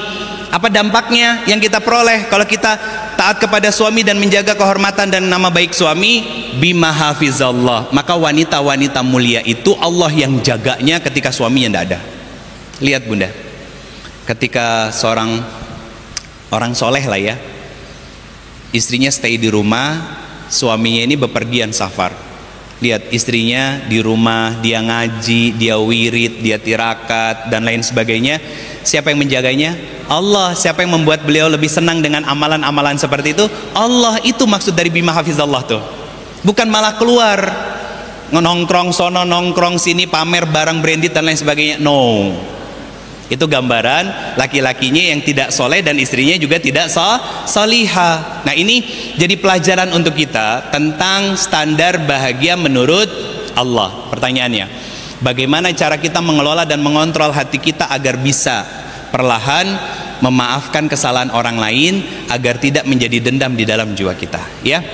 Apa dampaknya yang kita peroleh kalau kita taat kepada suami dan menjaga kehormatan dan nama baik suami? Bima hafizallah, maka wanita-wanita mulia itu Allah yang jaganya ketika suaminya tidak ada. Lihat, Bunda, ketika seorang orang soleh lah ya, istrinya stay di rumah, suaminya ini bepergian safar. Lihat, istrinya di rumah, dia ngaji, dia wirid, dia tirakat dan lain sebagainya. Siapa yang menjaganya? Allah. Siapa yang membuat beliau lebih senang dengan amalan-amalan seperti itu? Allah. Itu maksud dari bima hafizallah tuh. Bukan malah keluar nongkrong sono, nongkrong sini, pamer barang branded dan lain sebagainya. No. Itu gambaran laki-lakinya yang tidak soleh dan istrinya juga tidak solihah. Nah, ini jadi pelajaran untuk kita tentang standar bahagia menurut Allah. Pertanyaannya, bagaimana cara kita mengelola dan mengontrol hati kita agar bisa perlahan memaafkan kesalahan orang lain, agar tidak menjadi dendam di dalam jiwa kita, ya?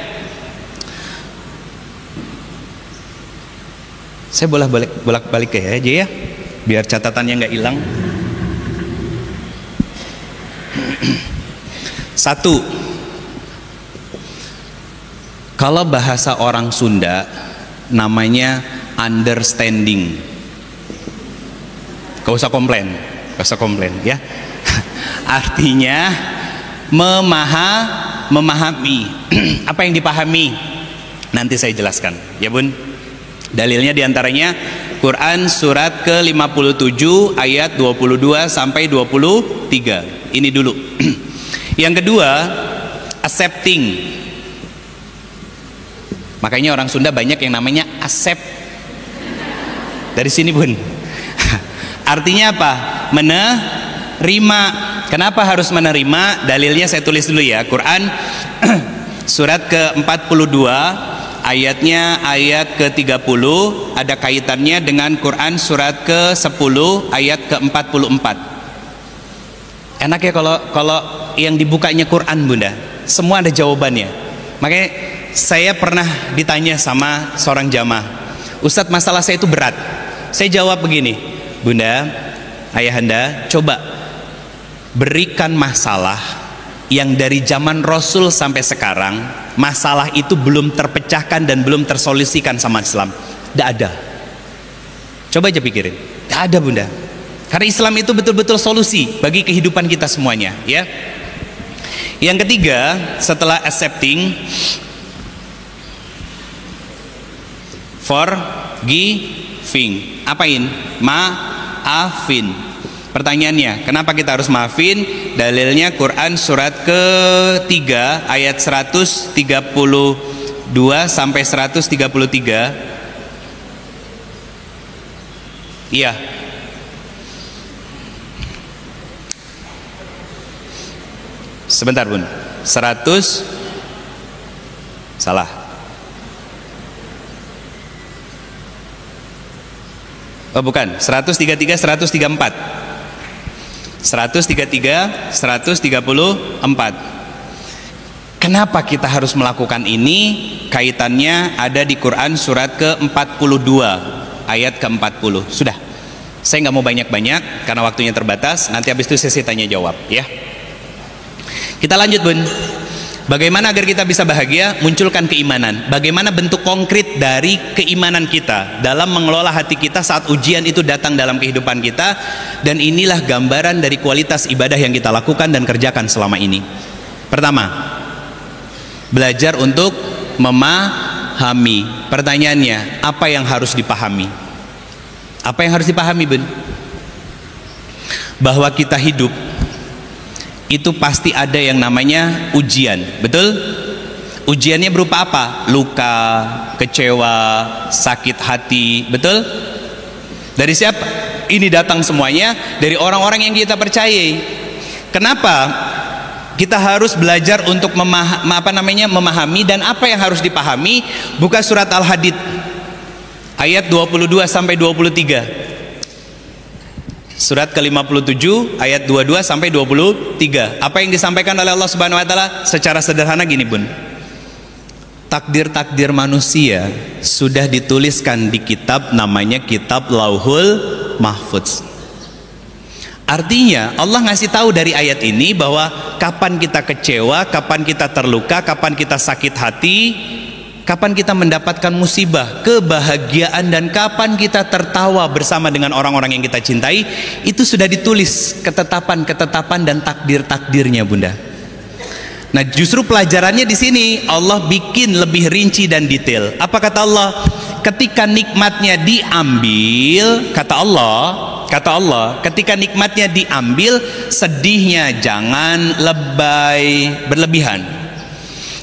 Saya bolak-balik ya aja ya, biar catatannya nggak hilang. Satu, kalau bahasa orang Sunda namanya understanding. Gak usah komplain ya. Artinya memahami. Apa yang dipahami? Nanti saya jelaskan, ya Bun. Dalilnya diantaranya Quran surat ke-57 ayat 22 sampai 23. Ini dulu. Yang kedua, accepting. Makanya orang Sunda banyak yang namanya accept. Dari sini Bun. Artinya apa? Menerima. Kenapa harus menerima? Dalilnya saya tulis dulu ya. Quran surat ke-42 ayatnya ayat ke-30, ada kaitannya dengan Quran surat ke-10 ayat ke-44. Enak ya kalau yang dibukanya Quran, Bunda. Semua ada jawabannya. Makanya saya pernah ditanya sama seorang jamaah, Ustadz, masalah saya itu berat. Saya jawab begini, Bunda, Ayahanda, coba berikan masalah yang dari zaman Rasul sampai sekarang masalah itu belum terpecahkan dan belum tersolusikan sama Islam. Tidak ada. Coba aja pikirin, tidak ada, Bunda. Karena Islam itu betul-betul solusi bagi kehidupan kita semuanya, ya. Yang ketiga, setelah accepting, forgiving. Apain? Maafin. Pertanyaannya, kenapa kita harus maafin? Dalilnya Quran surat ke-3 ayat 132 sampai 133. Iya. Sebentar Bun. 100 salah. Oh bukan, 133 134. 133 134. Kenapa kita harus melakukan ini? Kaitannya ada di Quran surat ke-42 ayat ke-40. Sudah. Saya nggak mau banyak-banyak karena waktunya terbatas. Nanti habis itu sesi tanya jawab, ya. Kita lanjut Bun. Bagaimana agar kita bisa bahagia? Munculkan keimanan. Bagaimana bentuk konkret dari keimanan kita dalam mengelola hati kita saat ujian itu datang dalam kehidupan kita. Dan inilah gambaran dari kualitas ibadah yang kita lakukan dan kerjakan selama ini. Pertama, belajar untuk memahami. Pertanyaannya, apa yang harus dipahami? Apa yang harus dipahami Bun? Bahwa kita hidup itu pasti ada yang namanya ujian, betul? Ujiannya berupa apa? Luka, kecewa, sakit hati, betul? Dari siapa? Ini datang semuanya dari orang-orang yang kita percayai. Kenapa? Kita harus belajar untuk memahami dan apa yang harus dipahami. Buka surat Al-Hadid ayat 22 sampai 23. Surat ke-57 ayat 22 sampai 23. Apa yang disampaikan oleh Allah Subhanahu wa taala secara sederhana gini, Bun. Takdir-takdir manusia sudah dituliskan di kitab namanya Kitab Lauhul Mahfuz. Artinya Allah ngasih tahu dari ayat ini bahwa kapan kita kecewa, kapan kita terluka, kapan kita sakit hati, kapan kita mendapatkan musibah, kebahagiaan, dan kapan kita tertawa bersama dengan orang-orang yang kita cintai, itu sudah ditulis ketetapan-ketetapan dan takdir-takdirnya, Bunda. Nah, justru pelajarannya di sini Allah bikin lebih rinci dan detail. Apa kata Allah? Ketika nikmatnya diambil, kata Allah, ketika nikmatnya diambil, sedihnya jangan berlebihan.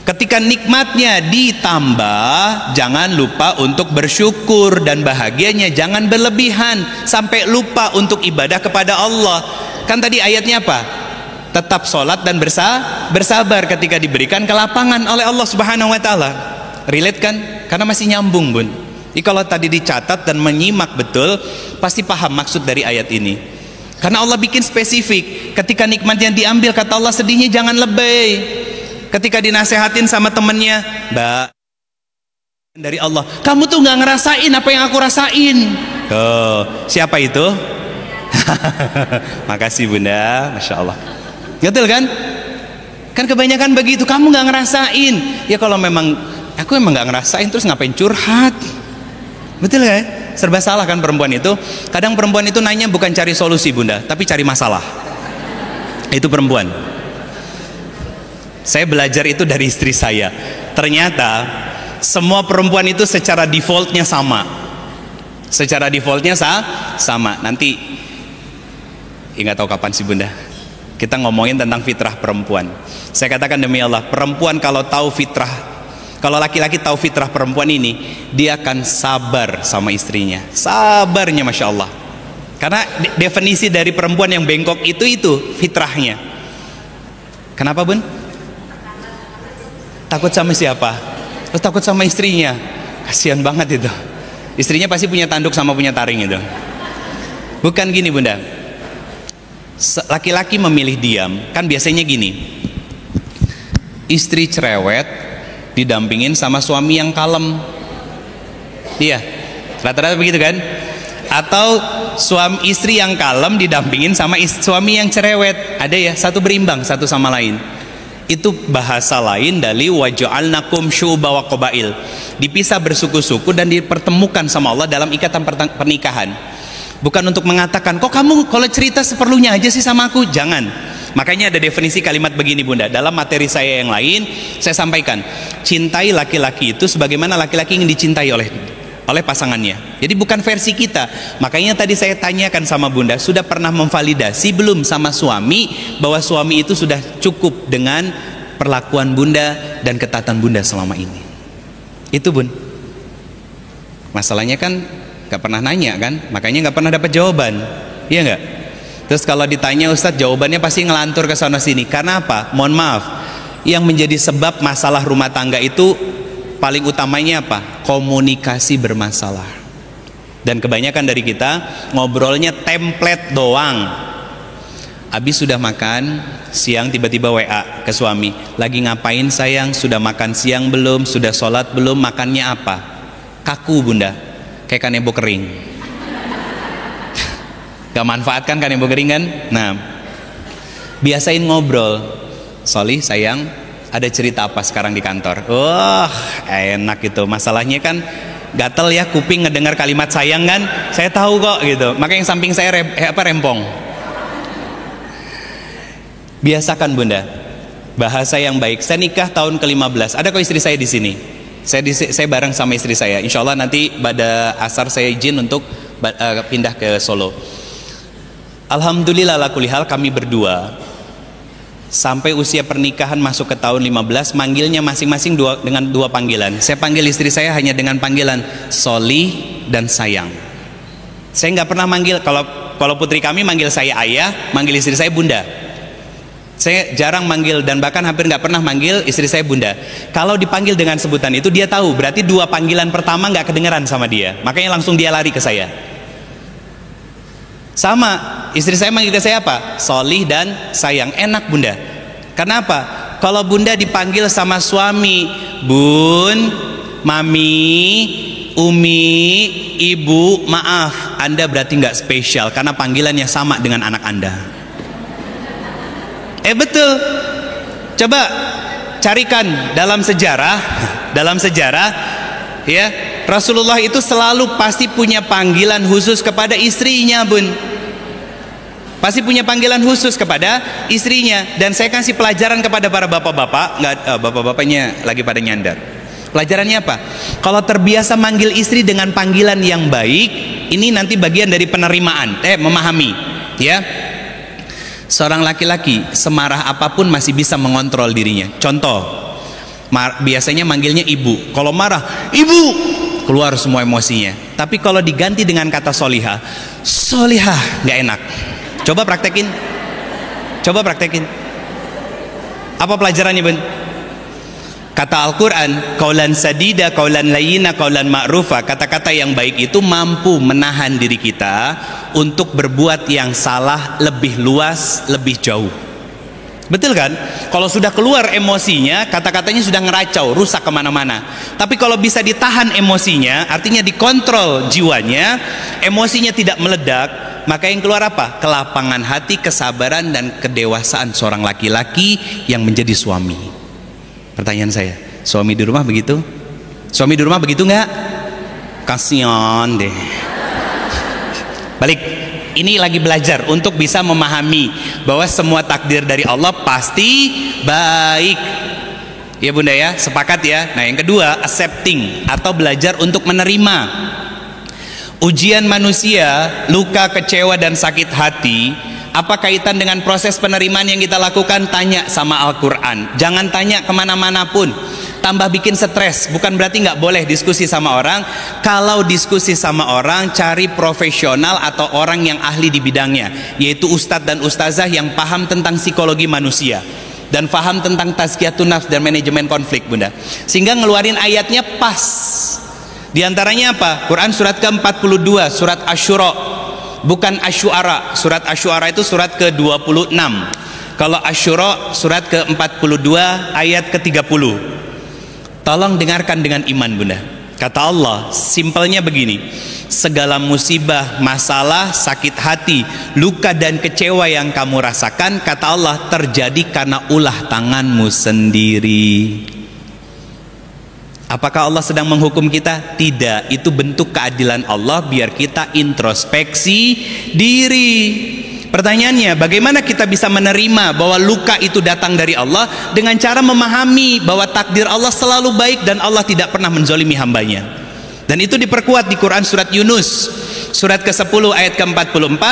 Ketika nikmatnya ditambah, jangan lupa untuk bersyukur, dan bahagianya jangan berlebihan sampai lupa untuk ibadah kepada Allah. Kan tadi ayatnya apa? Tetap sholat dan bersabar ketika diberikan kelapangan oleh Allah Subhanahu wa taala. Relate kan? Karena masih nyambung, Bun. Jadi kalau tadi dicatat dan menyimak betul, pasti paham maksud dari ayat ini. Karena Allah bikin spesifik. Ketika nikmatnya diambil, kata Allah, sedihnya jangan lebay. Ketika dinasehatin sama temennya, Mbak, dari Allah, kamu tuh nggak ngerasain apa yang aku rasain. Oh, siapa itu? Makasih Bunda, Masya Allah. Betul kan? Kan kebanyakan begitu, kamu nggak ngerasain. Ya kalau memang aku emang nggak ngerasain, terus ngapain curhat? Betul ya? Serba salah kan perempuan itu. Kadang perempuan itu nanya bukan cari solusi Bunda, tapi cari masalah. Itu perempuan. Saya belajar itu dari istri saya. Ternyata semua perempuan itu secara defaultnya sama. Secara defaultnya sama. Nanti nggak tahu kapan sih Bunda, kita ngomongin tentang fitrah perempuan. Saya katakan demi Allah, perempuan kalau tahu fitrah, kalau laki-laki tahu fitrah perempuan ini, dia akan sabar sama istrinya. Sabarnya Masya Allah. Karena definisi dari perempuan yang bengkok itu fitrahnya. Kenapa Bun? Takut sama siapa? Oh, takut sama istrinya. Kasihan banget itu. Istrinya pasti punya tanduk sama punya taring itu. Bukan gini Bunda. Laki-laki memilih diam. Kan biasanya gini. Istri cerewet didampingin sama suami yang kalem. Iya. Rata-rata begitu kan? Atau istri yang kalem didampingin sama suami yang cerewet. Ada ya, satu berimbang satu sama lain. Itu bahasa lain dari waja'alnakum syu'uba wa qabail. Dipisah bersuku-suku dan dipertemukan sama Allah dalam ikatan pernikahan. Bukan untuk mengatakan, kok kamu kalau cerita seperlunya aja sih sama aku? Jangan. Makanya ada definisi kalimat begini Bunda. Dalam materi saya yang lain, saya sampaikan, cintai laki-laki itu sebagaimana laki-laki ingin dicintai oleh pasangannya. Jadi bukan versi kita. Makanya tadi saya tanyakan sama Bunda, sudah pernah memvalidasi belum sama suami bahwa suami itu sudah cukup dengan perlakuan Bunda dan ketaatan Bunda selama ini? Itu Bun. Masalahnya kan gak pernah nanya kan, makanya gak pernah dapat jawaban. Iya gak? Terus kalau ditanya Ustadz, jawabannya pasti ngelantur ke sana sini. Karena apa? Mohon maaf, yang menjadi sebab masalah rumah tangga itu paling utamanya apa? Komunikasi bermasalah. Dan kebanyakan dari kita ngobrolnya template doang. Habis sudah makan siang, tiba-tiba WA ke suami, lagi ngapain sayang, sudah makan siang belum, sudah sholat belum, makannya apa? Kaku Bunda, kayak kanebo kering. Gak manfaat kan kanebo kering kan? Nah, biasain ngobrol. Solih sayang, ada cerita apa sekarang di kantor? Enak gitu. Masalahnya kan gatel ya kuping ngedengar kalimat sayang kan. Saya tahu kok gitu. Makanya yang samping saya rempong. Biasakan Bunda bahasa yang baik. Saya nikah tahun ke-15. Ada kok istri saya di sini. Saya bareng sama istri saya. Insya Allah nanti pada asar saya izin untuk pindah ke Solo. Alhamdulillah lakulihal kami berdua sampai usia pernikahan masuk ke tahun 15 manggilnya masing-masing dengan dua panggilan. Saya panggil istri saya hanya dengan panggilan Solih dan sayang. Saya nggak pernah manggil, kalau putri kami manggil saya ayah, manggil istri saya bunda. Saya jarang manggil dan bahkan hampir nggak pernah manggil istri saya bunda. Kalau dipanggil dengan sebutan itu dia tahu berarti dua panggilan pertama nggak kedengeran sama dia, makanya langsung dia lari ke saya. Sama, istri saya manggil ke saya apa? Solih dan sayang. Enak Bunda. Kenapa? Kalau Bunda dipanggil sama suami, Bun, Mami, Umi, Ibu, maaf, Anda berarti nggak spesial karena panggilannya sama dengan anak Anda. Betul. Coba carikan dalam sejarah ya, Rasulullah itu selalu pasti punya panggilan khusus kepada istrinya Bun. Pasti punya panggilan khusus kepada istrinya. Dan saya kasih pelajaran kepada para bapak-bapak, bapak-bapaknya lagi pada nyandar. Pelajarannya apa? Kalau terbiasa manggil istri dengan panggilan yang baik, ini nanti bagian dari penerimaan, memahami, ya. Seorang laki-laki semarah apapun masih bisa mengontrol dirinya. Contoh, Biasanya manggilnya ibu. Kalau marah, ibu, keluar semua emosinya. Tapi kalau diganti dengan kata solihah, solihah, nggak enak. Coba praktekin. Coba praktekin. Apa pelajarannya, Bun? Kata Al-Quran, kaulan sadida, kaulan layina, kaulan ma'rufa. Kata-kata yang baik itu mampu menahan diri kita untuk berbuat yang salah lebih luas, lebih jauh. Betul kan? Kalau sudah keluar emosinya, kata-katanya sudah ngeracau, rusak kemana-mana. Tapi kalau bisa ditahan emosinya, artinya dikontrol jiwanya, emosinya tidak meledak, maka yang keluar apa? Kelapangan hati, kesabaran, dan kedewasaan seorang laki-laki yang menjadi suami. Pertanyaan saya, suami di rumah begitu? Suami di rumah begitu nggak? Kasihan deh. Balik, ini lagi belajar untuk bisa memahami bahwa semua takdir dari Allah pasti baik. Ya Bunda ya, sepakat ya. Nah yang kedua, accepting atau belajar untuk menerima. Ujian manusia, luka, kecewa, dan sakit hati, apa kaitan dengan proses penerimaan yang kita lakukan? Tanya sama Al-Quran. Jangan tanya kemana-mana pun, tambah bikin stres. Bukan berarti nggak boleh diskusi sama orang. Kalau diskusi sama orang, cari profesional atau orang yang ahli di bidangnya, yaitu ustadz dan ustazah yang paham tentang psikologi manusia dan paham tentang tazkiyatun nafs dan manajemen konflik, Bunda, sehingga ngeluarin ayatnya pas. Di antaranya apa? Quran surat ke-42, surat Asy-Syura, bukan Asy-Syu'ara. Surat Asy-Syu'ara itu surat ke-26. Kalau Asy-Syura surat ke-42 ayat ke-30. Tolong dengarkan dengan iman, Bunda. Kata Allah, simpelnya begini: segala musibah, masalah, sakit hati, luka dan kecewa yang kamu rasakan, kata Allah, terjadi karena ulah tanganmu sendiri. Apakah Allah sedang menghukum kita? Tidak, itu bentuk keadilan Allah biar kita introspeksi diri. Pertanyaannya, bagaimana kita bisa menerima bahwa luka itu datang dari Allah? Dengan cara memahami bahwa takdir Allah selalu baik dan Allah tidak pernah menzolimi hambanya. Dan itu diperkuat di Quran surat Yunus surat ke-10 ayat ke-44,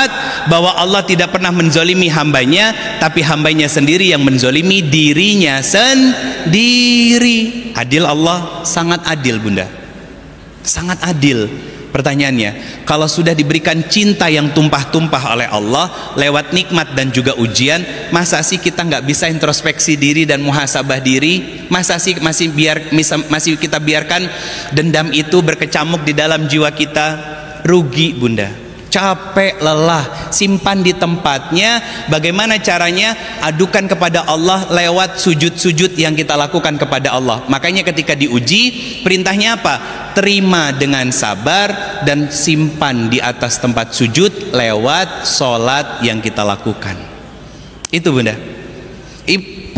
bahwa Allah tidak pernah menzolimi hambanya, tapi hambanya sendiri yang menzolimi dirinya sendiri. Adil Allah, sangat adil, Bunda, sangat adil. Pertanyaannya, kalau sudah diberikan cinta yang tumpah-tumpah oleh Allah lewat nikmat dan juga ujian, masa sih kita nggak bisa introspeksi diri dan muhasabah diri? Masa sih masih kita biarkan dendam itu berkecamuk di dalam jiwa kita? Rugi, Bunda, capek, lelah, simpan di tempatnya. Bagaimana caranya? Adukan kepada Allah lewat sujud-sujud yang kita lakukan kepada Allah. Makanya ketika diuji, perintahnya apa? Terima dengan sabar dan simpan di atas tempat sujud lewat sholat yang kita lakukan. Itu, Bunda,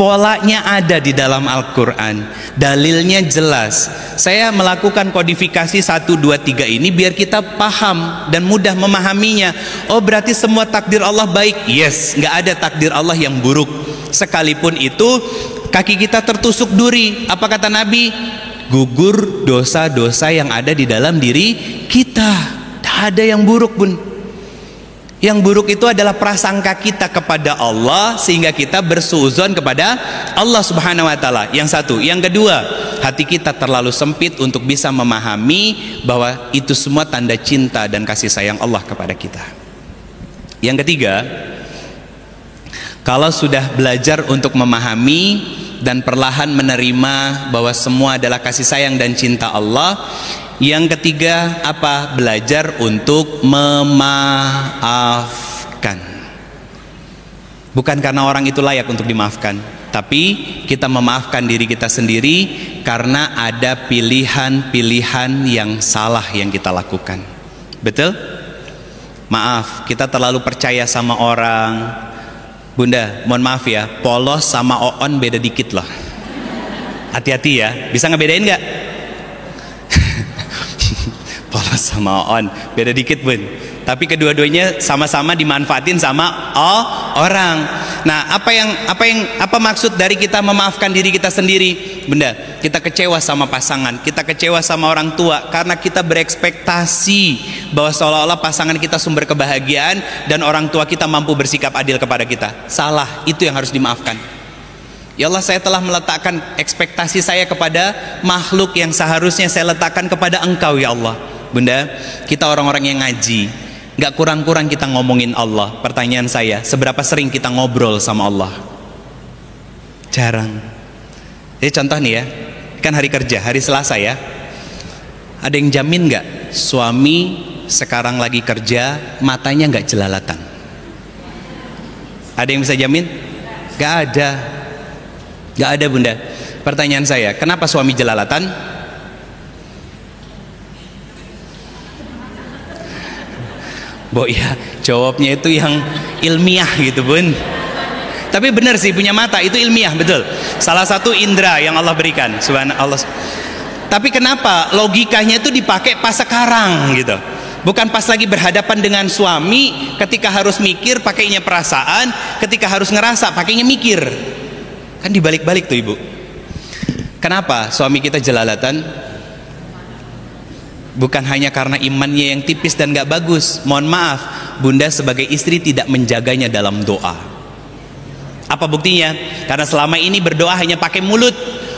polanya ada di dalam Al-Quran, dalilnya jelas. Saya melakukan kodifikasi 1, 2, 3 ini biar kita paham dan mudah memahaminya. Oh, berarti semua takdir Allah baik? Yes, nggak ada takdir Allah yang buruk. Sekalipun itu kaki kita tertusuk duri, apa kata Nabi? Gugur dosa-dosa yang ada di dalam diri kita. Tak ada yang buruk, Bun. Yang buruk itu adalah prasangka kita kepada Allah, sehingga kita bersuudzon kepada Allah Subhanahu wa Ta'ala. Yang satu. Yang kedua, hati kita terlalu sempit untuk bisa memahami bahwa itu semua tanda cinta dan kasih sayang Allah kepada kita. Yang ketiga, kalau sudah belajar untuk memahami dan perlahan menerima bahwa semua adalah kasih sayang dan cinta Allah, yang ketiga apa? Belajar untuk memaafkan. Bukan karena orang itu layak untuk dimaafkan, tapi kita memaafkan diri kita sendiri karena ada pilihan-pilihan yang salah yang kita lakukan. Betul? Maaf, kita terlalu percaya sama orang. Bunda, mohon maaf ya, polos sama oon beda dikit loh. Hati-hati ya, bisa ngebedain nggak? Polos sama on beda dikit, Bun, tapi kedua-duanya sama-sama dimanfaatin sama orang. Nah, apa maksud dari kita memaafkan diri kita sendiri? Bunda, kita kecewa sama pasangan, kita kecewa sama orang tua karena kita berekspektasi bahwa seolah-olah pasangan kita sumber kebahagiaan dan orang tua kita mampu bersikap adil kepada kita. Salah, itu yang harus dimaafkan. Ya Allah, saya telah meletakkan ekspektasi saya kepada makhluk yang seharusnya saya letakkan kepada Engkau ya Allah. Bunda, kita orang-orang yang ngaji, gak kurang-kurang kita ngomongin Allah. Pertanyaan saya, seberapa sering kita ngobrol sama Allah? Jarang. Jadi contoh nih ya, kan hari kerja, hari Selasa ya. Ada yang jamin gak suami sekarang lagi kerja matanya gak jelalatan? Ada yang bisa jamin? Gak ada. Gak ada bunda. Pertanyaan saya, kenapa suami jelalatan? Bo ya, jawabnya itu yang ilmiah gitu bun. Tapi benar sih, punya mata itu ilmiah, betul. Salah satu indera yang Allah berikan, subhanallah. Tapi kenapa logikanya itu dipakai pas sekarang gitu? Bukan pas lagi berhadapan dengan suami, ketika harus mikir pakainya perasaan, ketika harus ngerasa pakainya mikir. Kan dibalik-balik tuh ibu. Kenapa suami kita jelalatan? Bukan hanya karena imannya yang tipis dan gak bagus. Mohon maaf, bunda sebagai istri tidak menjaganya dalam doa. Apa buktinya? Karena selama ini berdoa hanya pakai mulut.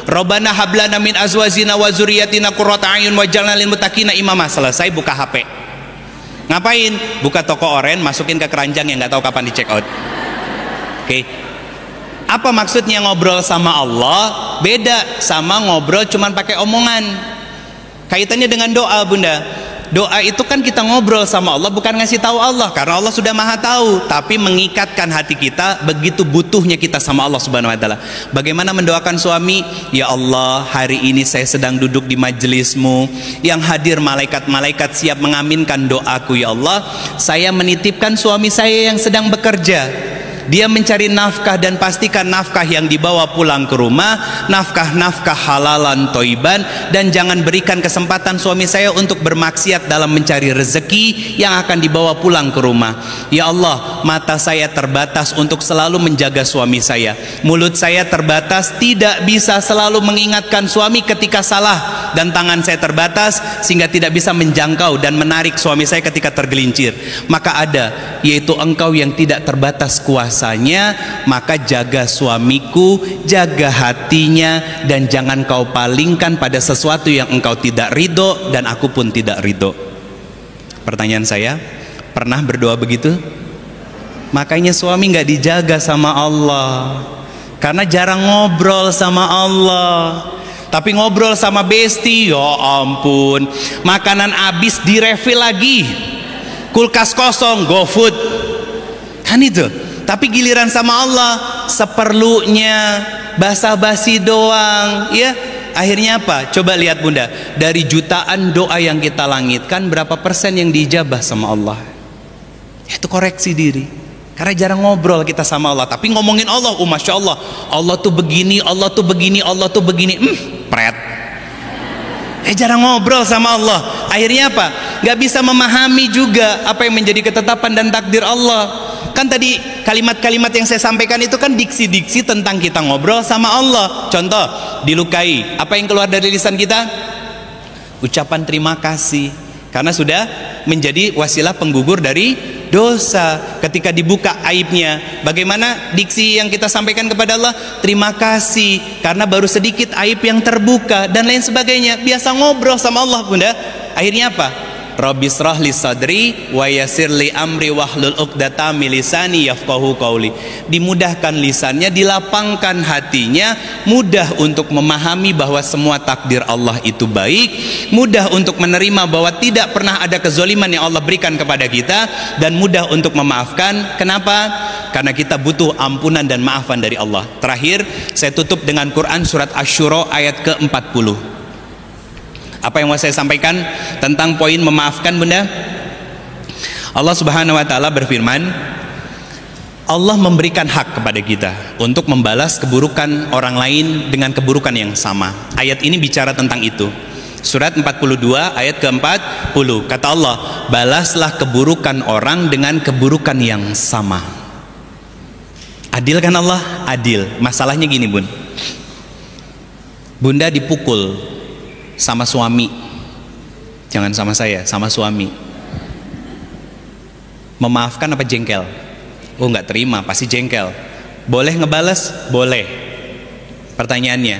Robbana hablana min azwajina wa dzurriyyatina qurrata a'yun waj'alna lil muttaqina imama. Selesai buka HP. Ngapain? Buka toko oren, masukin ke keranjang yang nggak tahu kapan di check out. Oke. Apa maksudnya ngobrol sama Allah? Beda sama ngobrol cuman pakai omongan. Kaitannya dengan doa bunda. Doa itu kan kita ngobrol sama Allah, bukan ngasih tahu Allah, karena Allah sudah maha tahu, tapi mengikatkan hati kita, begitu butuhnya kita sama Allah subhanahu wa ta'ala. Bagaimana mendoakan suami? Ya Allah, hari ini saya sedang duduk di majelismu, yang hadir malaikat-malaikat siap mengaminkan doaku ya Allah. Saya menitipkan suami saya yang sedang bekerja. Dia mencari nafkah, dan pastikan nafkah yang dibawa pulang ke rumah nafkah-nafkah halalan toiban, dan jangan berikan kesempatan suami saya untuk bermaksiat dalam mencari rezeki yang akan dibawa pulang ke rumah. Ya Allah, mata saya terbatas untuk selalu menjaga suami saya, mulut saya terbatas tidak bisa selalu mengingatkan suami ketika salah, dan tangan saya terbatas sehingga tidak bisa menjangkau dan menarik suami saya ketika tergelincir. Maka ada, yaitu Engkau yang tidak terbatas kuasa, maka jaga suamiku, jaga hatinya, dan jangan kau palingkan pada sesuatu yang engkau tidak ridho dan aku pun tidak ridho. Pertanyaan saya, pernah berdoa begitu? Makanya suami nggak dijaga sama Allah, karena jarang ngobrol sama Allah. Tapi ngobrol sama besti, ya ampun, makanan habis direfill lagi, kulkas kosong, GoFood, kan itu. Tapi giliran sama Allah seperlunya, basa-basi doang ya. Akhirnya apa? Coba lihat bunda, dari jutaan doa yang kita langitkan, berapa persen yang diijabah sama Allah? Itu koreksi diri, karena jarang ngobrol kita sama Allah. Tapi ngomongin Allah, masya Allah, Allah tuh begini, Allah tuh begini, Allah tuh begini, pret. Jarang ngobrol sama Allah. Akhirnya apa? Gak bisa memahami juga apa yang menjadi ketetapan dan takdir Allah. Kan tadi kalimat-kalimat yang saya sampaikan itu kan diksi-diksi tentang kita ngobrol sama Allah. Contoh, dilukai, apa yang keluar dari lisan kita? Ucapan terima kasih, karena sudah menjadi wasilah penggugur dari dosa. Ketika dibuka aibnya, bagaimana diksi yang kita sampaikan kepada Allah? Terima kasih, karena baru sedikit aib yang terbuka, dan lain sebagainya. Biasa ngobrol sama Allah bunda. Akhirnya apa? Rabbi shrah li sadri wa yassir li amri wahlul 'uqdatam min lisani yafqahu qauli. Dimudahkan lisannya, dilapangkan hatinya, mudah untuk memahami bahwa semua takdir Allah itu baik, mudah untuk menerima bahwa tidak pernah ada kezaliman yang Allah berikan kepada kita, dan mudah untuk memaafkan. Kenapa? Karena kita butuh ampunan dan maafan dari Allah. Terakhir, saya tutup dengan Quran surat Asy-Syura ayat ke-40. Apa yang mau saya sampaikan tentang poin memaafkan bunda? Allah subhanahu wa ta'ala berfirman, Allah memberikan hak kepada kita untuk membalas keburukan orang lain dengan keburukan yang sama. Ayat ini bicara tentang itu. Surat 42 ayat ke-40, kata Allah, balaslah keburukan orang dengan keburukan yang sama. Adil kan Allah? Adil. Masalahnya gini bun, bunda dipukul sama suami, jangan sama saya, sama suami. Memaafkan apa jengkel? Oh nggak terima, pasti jengkel. Boleh ngebales? Boleh. Pertanyaannya,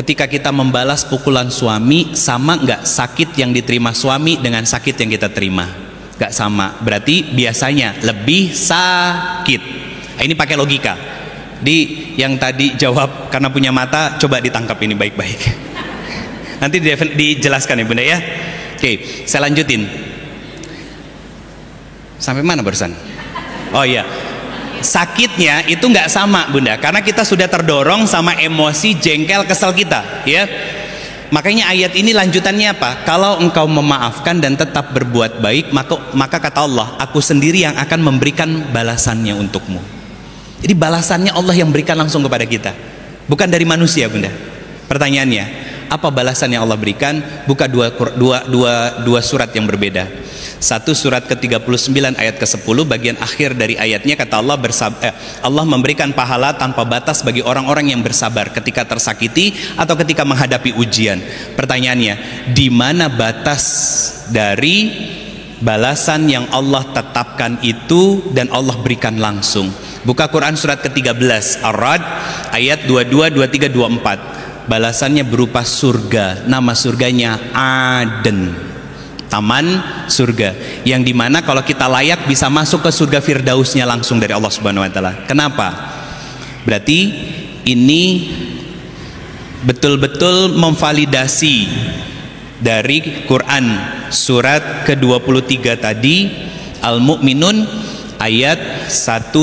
ketika kita membalas pukulan suami, sama nggak sakit yang diterima suami dengan sakit yang kita terima? Nggak sama. Berarti biasanya lebih sakit. Nah, ini pakai logika. Di yang tadi jawab karena punya mata, coba ditangkap ini baik-baik. Nanti dijelaskan ya Bunda ya. Oke, saya lanjutin. Sampai mana barusan? Oh iya, sakitnya itu nggak sama Bunda, karena kita sudah terdorong sama emosi, jengkel, kesel kita, ya. Makanya ayat ini lanjutannya apa? Kalau engkau memaafkan dan tetap berbuat baik, maka kata Allah, aku sendiri yang akan memberikan balasannya untukmu. Jadi balasannya Allah yang berikan langsung kepada kita, bukan dari manusia Bunda. Pertanyaannya, apa balasan yang Allah berikan? Buka dua surat yang berbeda. Satu surat ke-39 ayat ke-10, bagian akhir dari ayatnya kata Allah, Allah memberikan pahala tanpa batas bagi orang-orang yang bersabar ketika tersakiti atau ketika menghadapi ujian. Pertanyaannya, di mana batas dari balasan yang Allah tetapkan itu dan Allah berikan langsung? Buka Quran surat ke-13 Ar-Ra'd ayat 22, 23, 24. Balasannya berupa surga. Nama surganya Aden, taman surga, yang dimana kalau kita layak bisa masuk ke surga Firdausnya langsung dari Allah Subhanahu wa Ta'ala. Kenapa? Berarti ini betul-betul memvalidasi dari Quran surat ke-23 tadi, Al-Mu'minun ayat 1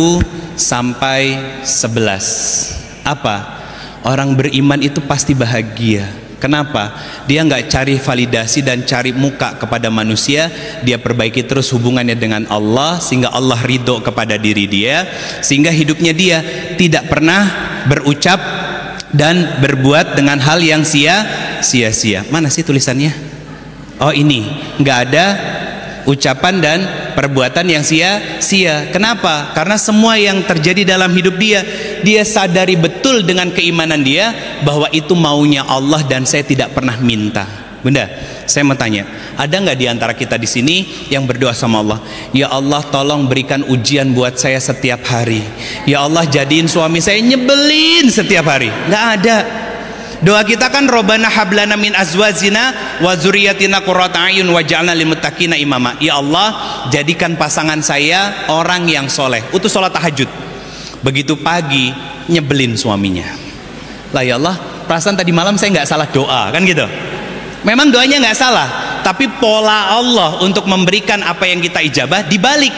sampai 11. Apa? Orang beriman itu pasti bahagia. Kenapa? Dia nggak cari validasi dan cari muka kepada manusia. Dia perbaiki terus hubungannya dengan Allah, sehingga Allah ridho kepada diri dia, sehingga hidupnya dia tidak pernah berucap dan berbuat dengan hal yang sia-sia. Mana sih tulisannya? Oh ini, nggak ada ucapan dan perbuatan yang sia-sia. Kenapa? Karena semua yang terjadi dalam hidup dia, dia sadari betul dengan keimanan dia bahwa itu maunya Allah dan saya tidak pernah minta. Bunda, saya mau tanya, ada nggak di antara kita di sini yang berdoa sama Allah, ya Allah tolong berikan ujian buat saya setiap hari, ya Allah jadiin suami saya nyebelin setiap hari? Nggak ada. Doa kita kan Robbana hablana min azwajina wa dzurriyyatina qurrata a'yun waj'alna lil muttaqina imama. Ya Allah, jadikan pasangan saya orang yang soleh. Utus sholat tahajud. Begitu pagi nyebelin suaminya. Lah ya Allah, perasaan tadi malam saya nggak salah doa, kan gitu. Memang doanya nggak salah, tapi pola Allah untuk memberikan apa yang kita ijabah dibalik.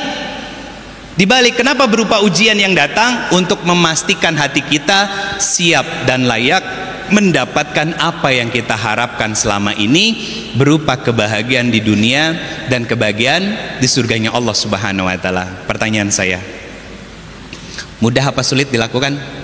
Kenapa berupa ujian yang datang untuk memastikan hati kita siap dan layak mendapatkan apa yang kita harapkan selama ini, berupa kebahagiaan di dunia dan kebahagiaan di surganya Allah Subhanahu wa Ta'ala. Pertanyaan saya, mudah apa sulit dilakukan?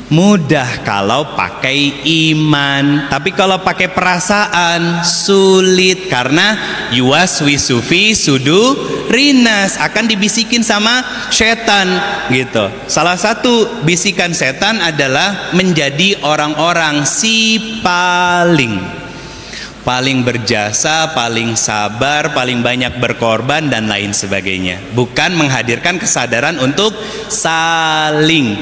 Mudah kalau pakai iman, tapi kalau pakai perasaan sulit, karena yuwaswisu fi sudurinas, akan dibisikin sama setan gitu. Salah satu bisikan setan adalah menjadi orang-orang si paling berjasa, paling sabar, paling banyak berkorban dan lain sebagainya. Bukan menghadirkan kesadaran untuk saling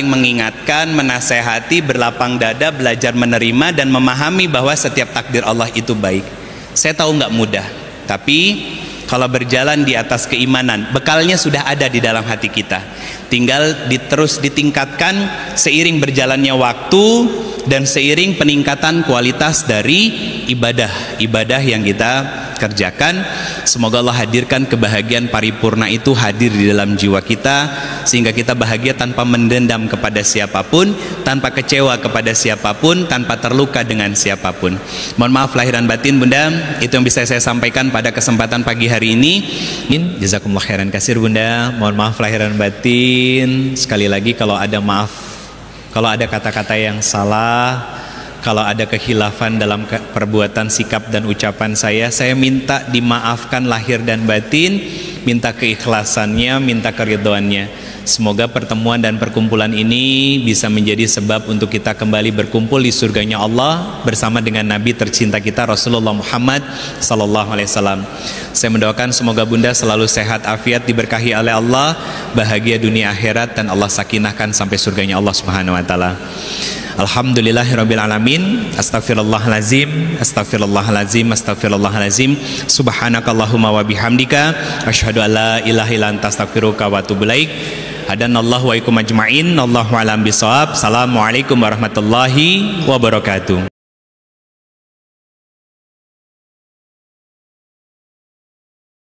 mengingatkan, menasehati, berlapang dada, belajar menerima dan memahami bahwa setiap takdir Allah itu baik. Saya tahu nggak mudah, tapi kalau berjalan di atas keimanan, bekalnya sudah ada di dalam hati kita. Tinggal terus ditingkatkan seiring berjalannya waktu dan seiring peningkatan kualitas dari ibadah yang kita kerjakan. Semoga Allah hadirkan kebahagiaan paripurna itu hadir di dalam jiwa kita, sehingga kita bahagia tanpa mendendam kepada siapapun, tanpa kecewa kepada siapapun, tanpa terluka dengan siapapun. Mohon maaf lahir dan batin Bunda, itu yang bisa saya sampaikan pada kesempatan pagi hari ini. Jazakumullah khairan katsir Bunda. Mohon maaf lahir dan batin. Sekali lagi kalau ada maaf, kalau ada kata-kata yang salah, kalau ada kekhilafan dalam perbuatan, sikap dan ucapan saya minta dimaafkan lahir dan batin, minta keikhlasannya, minta keridhoannya. Semoga pertemuan dan perkumpulan ini bisa menjadi sebab untuk kita kembali berkumpul di surganya Allah bersama dengan Nabi tercinta kita Rasulullah Muhammad sallallahu alaihi wasallam. Saya mendoakan semoga Bunda selalu sehat afiat, diberkahi oleh Allah, bahagia dunia akhirat, dan Allah sakinahkan sampai surganya Allah Subhanahu wa taala. Alhamdulillahirabbil alamin. Astaghfirullahalazim, astaghfirullahalazim, astaghfirullahalazim. Subhanakallahumma wa bihamdika asyhadu an la ilaha illa anta astaghfiruka wa atubu ilaik. Hadanallahu wa ikum ajmain. Allahu a'lam bishawab. Assalamualaikum warahmatullahi wabarakatuh.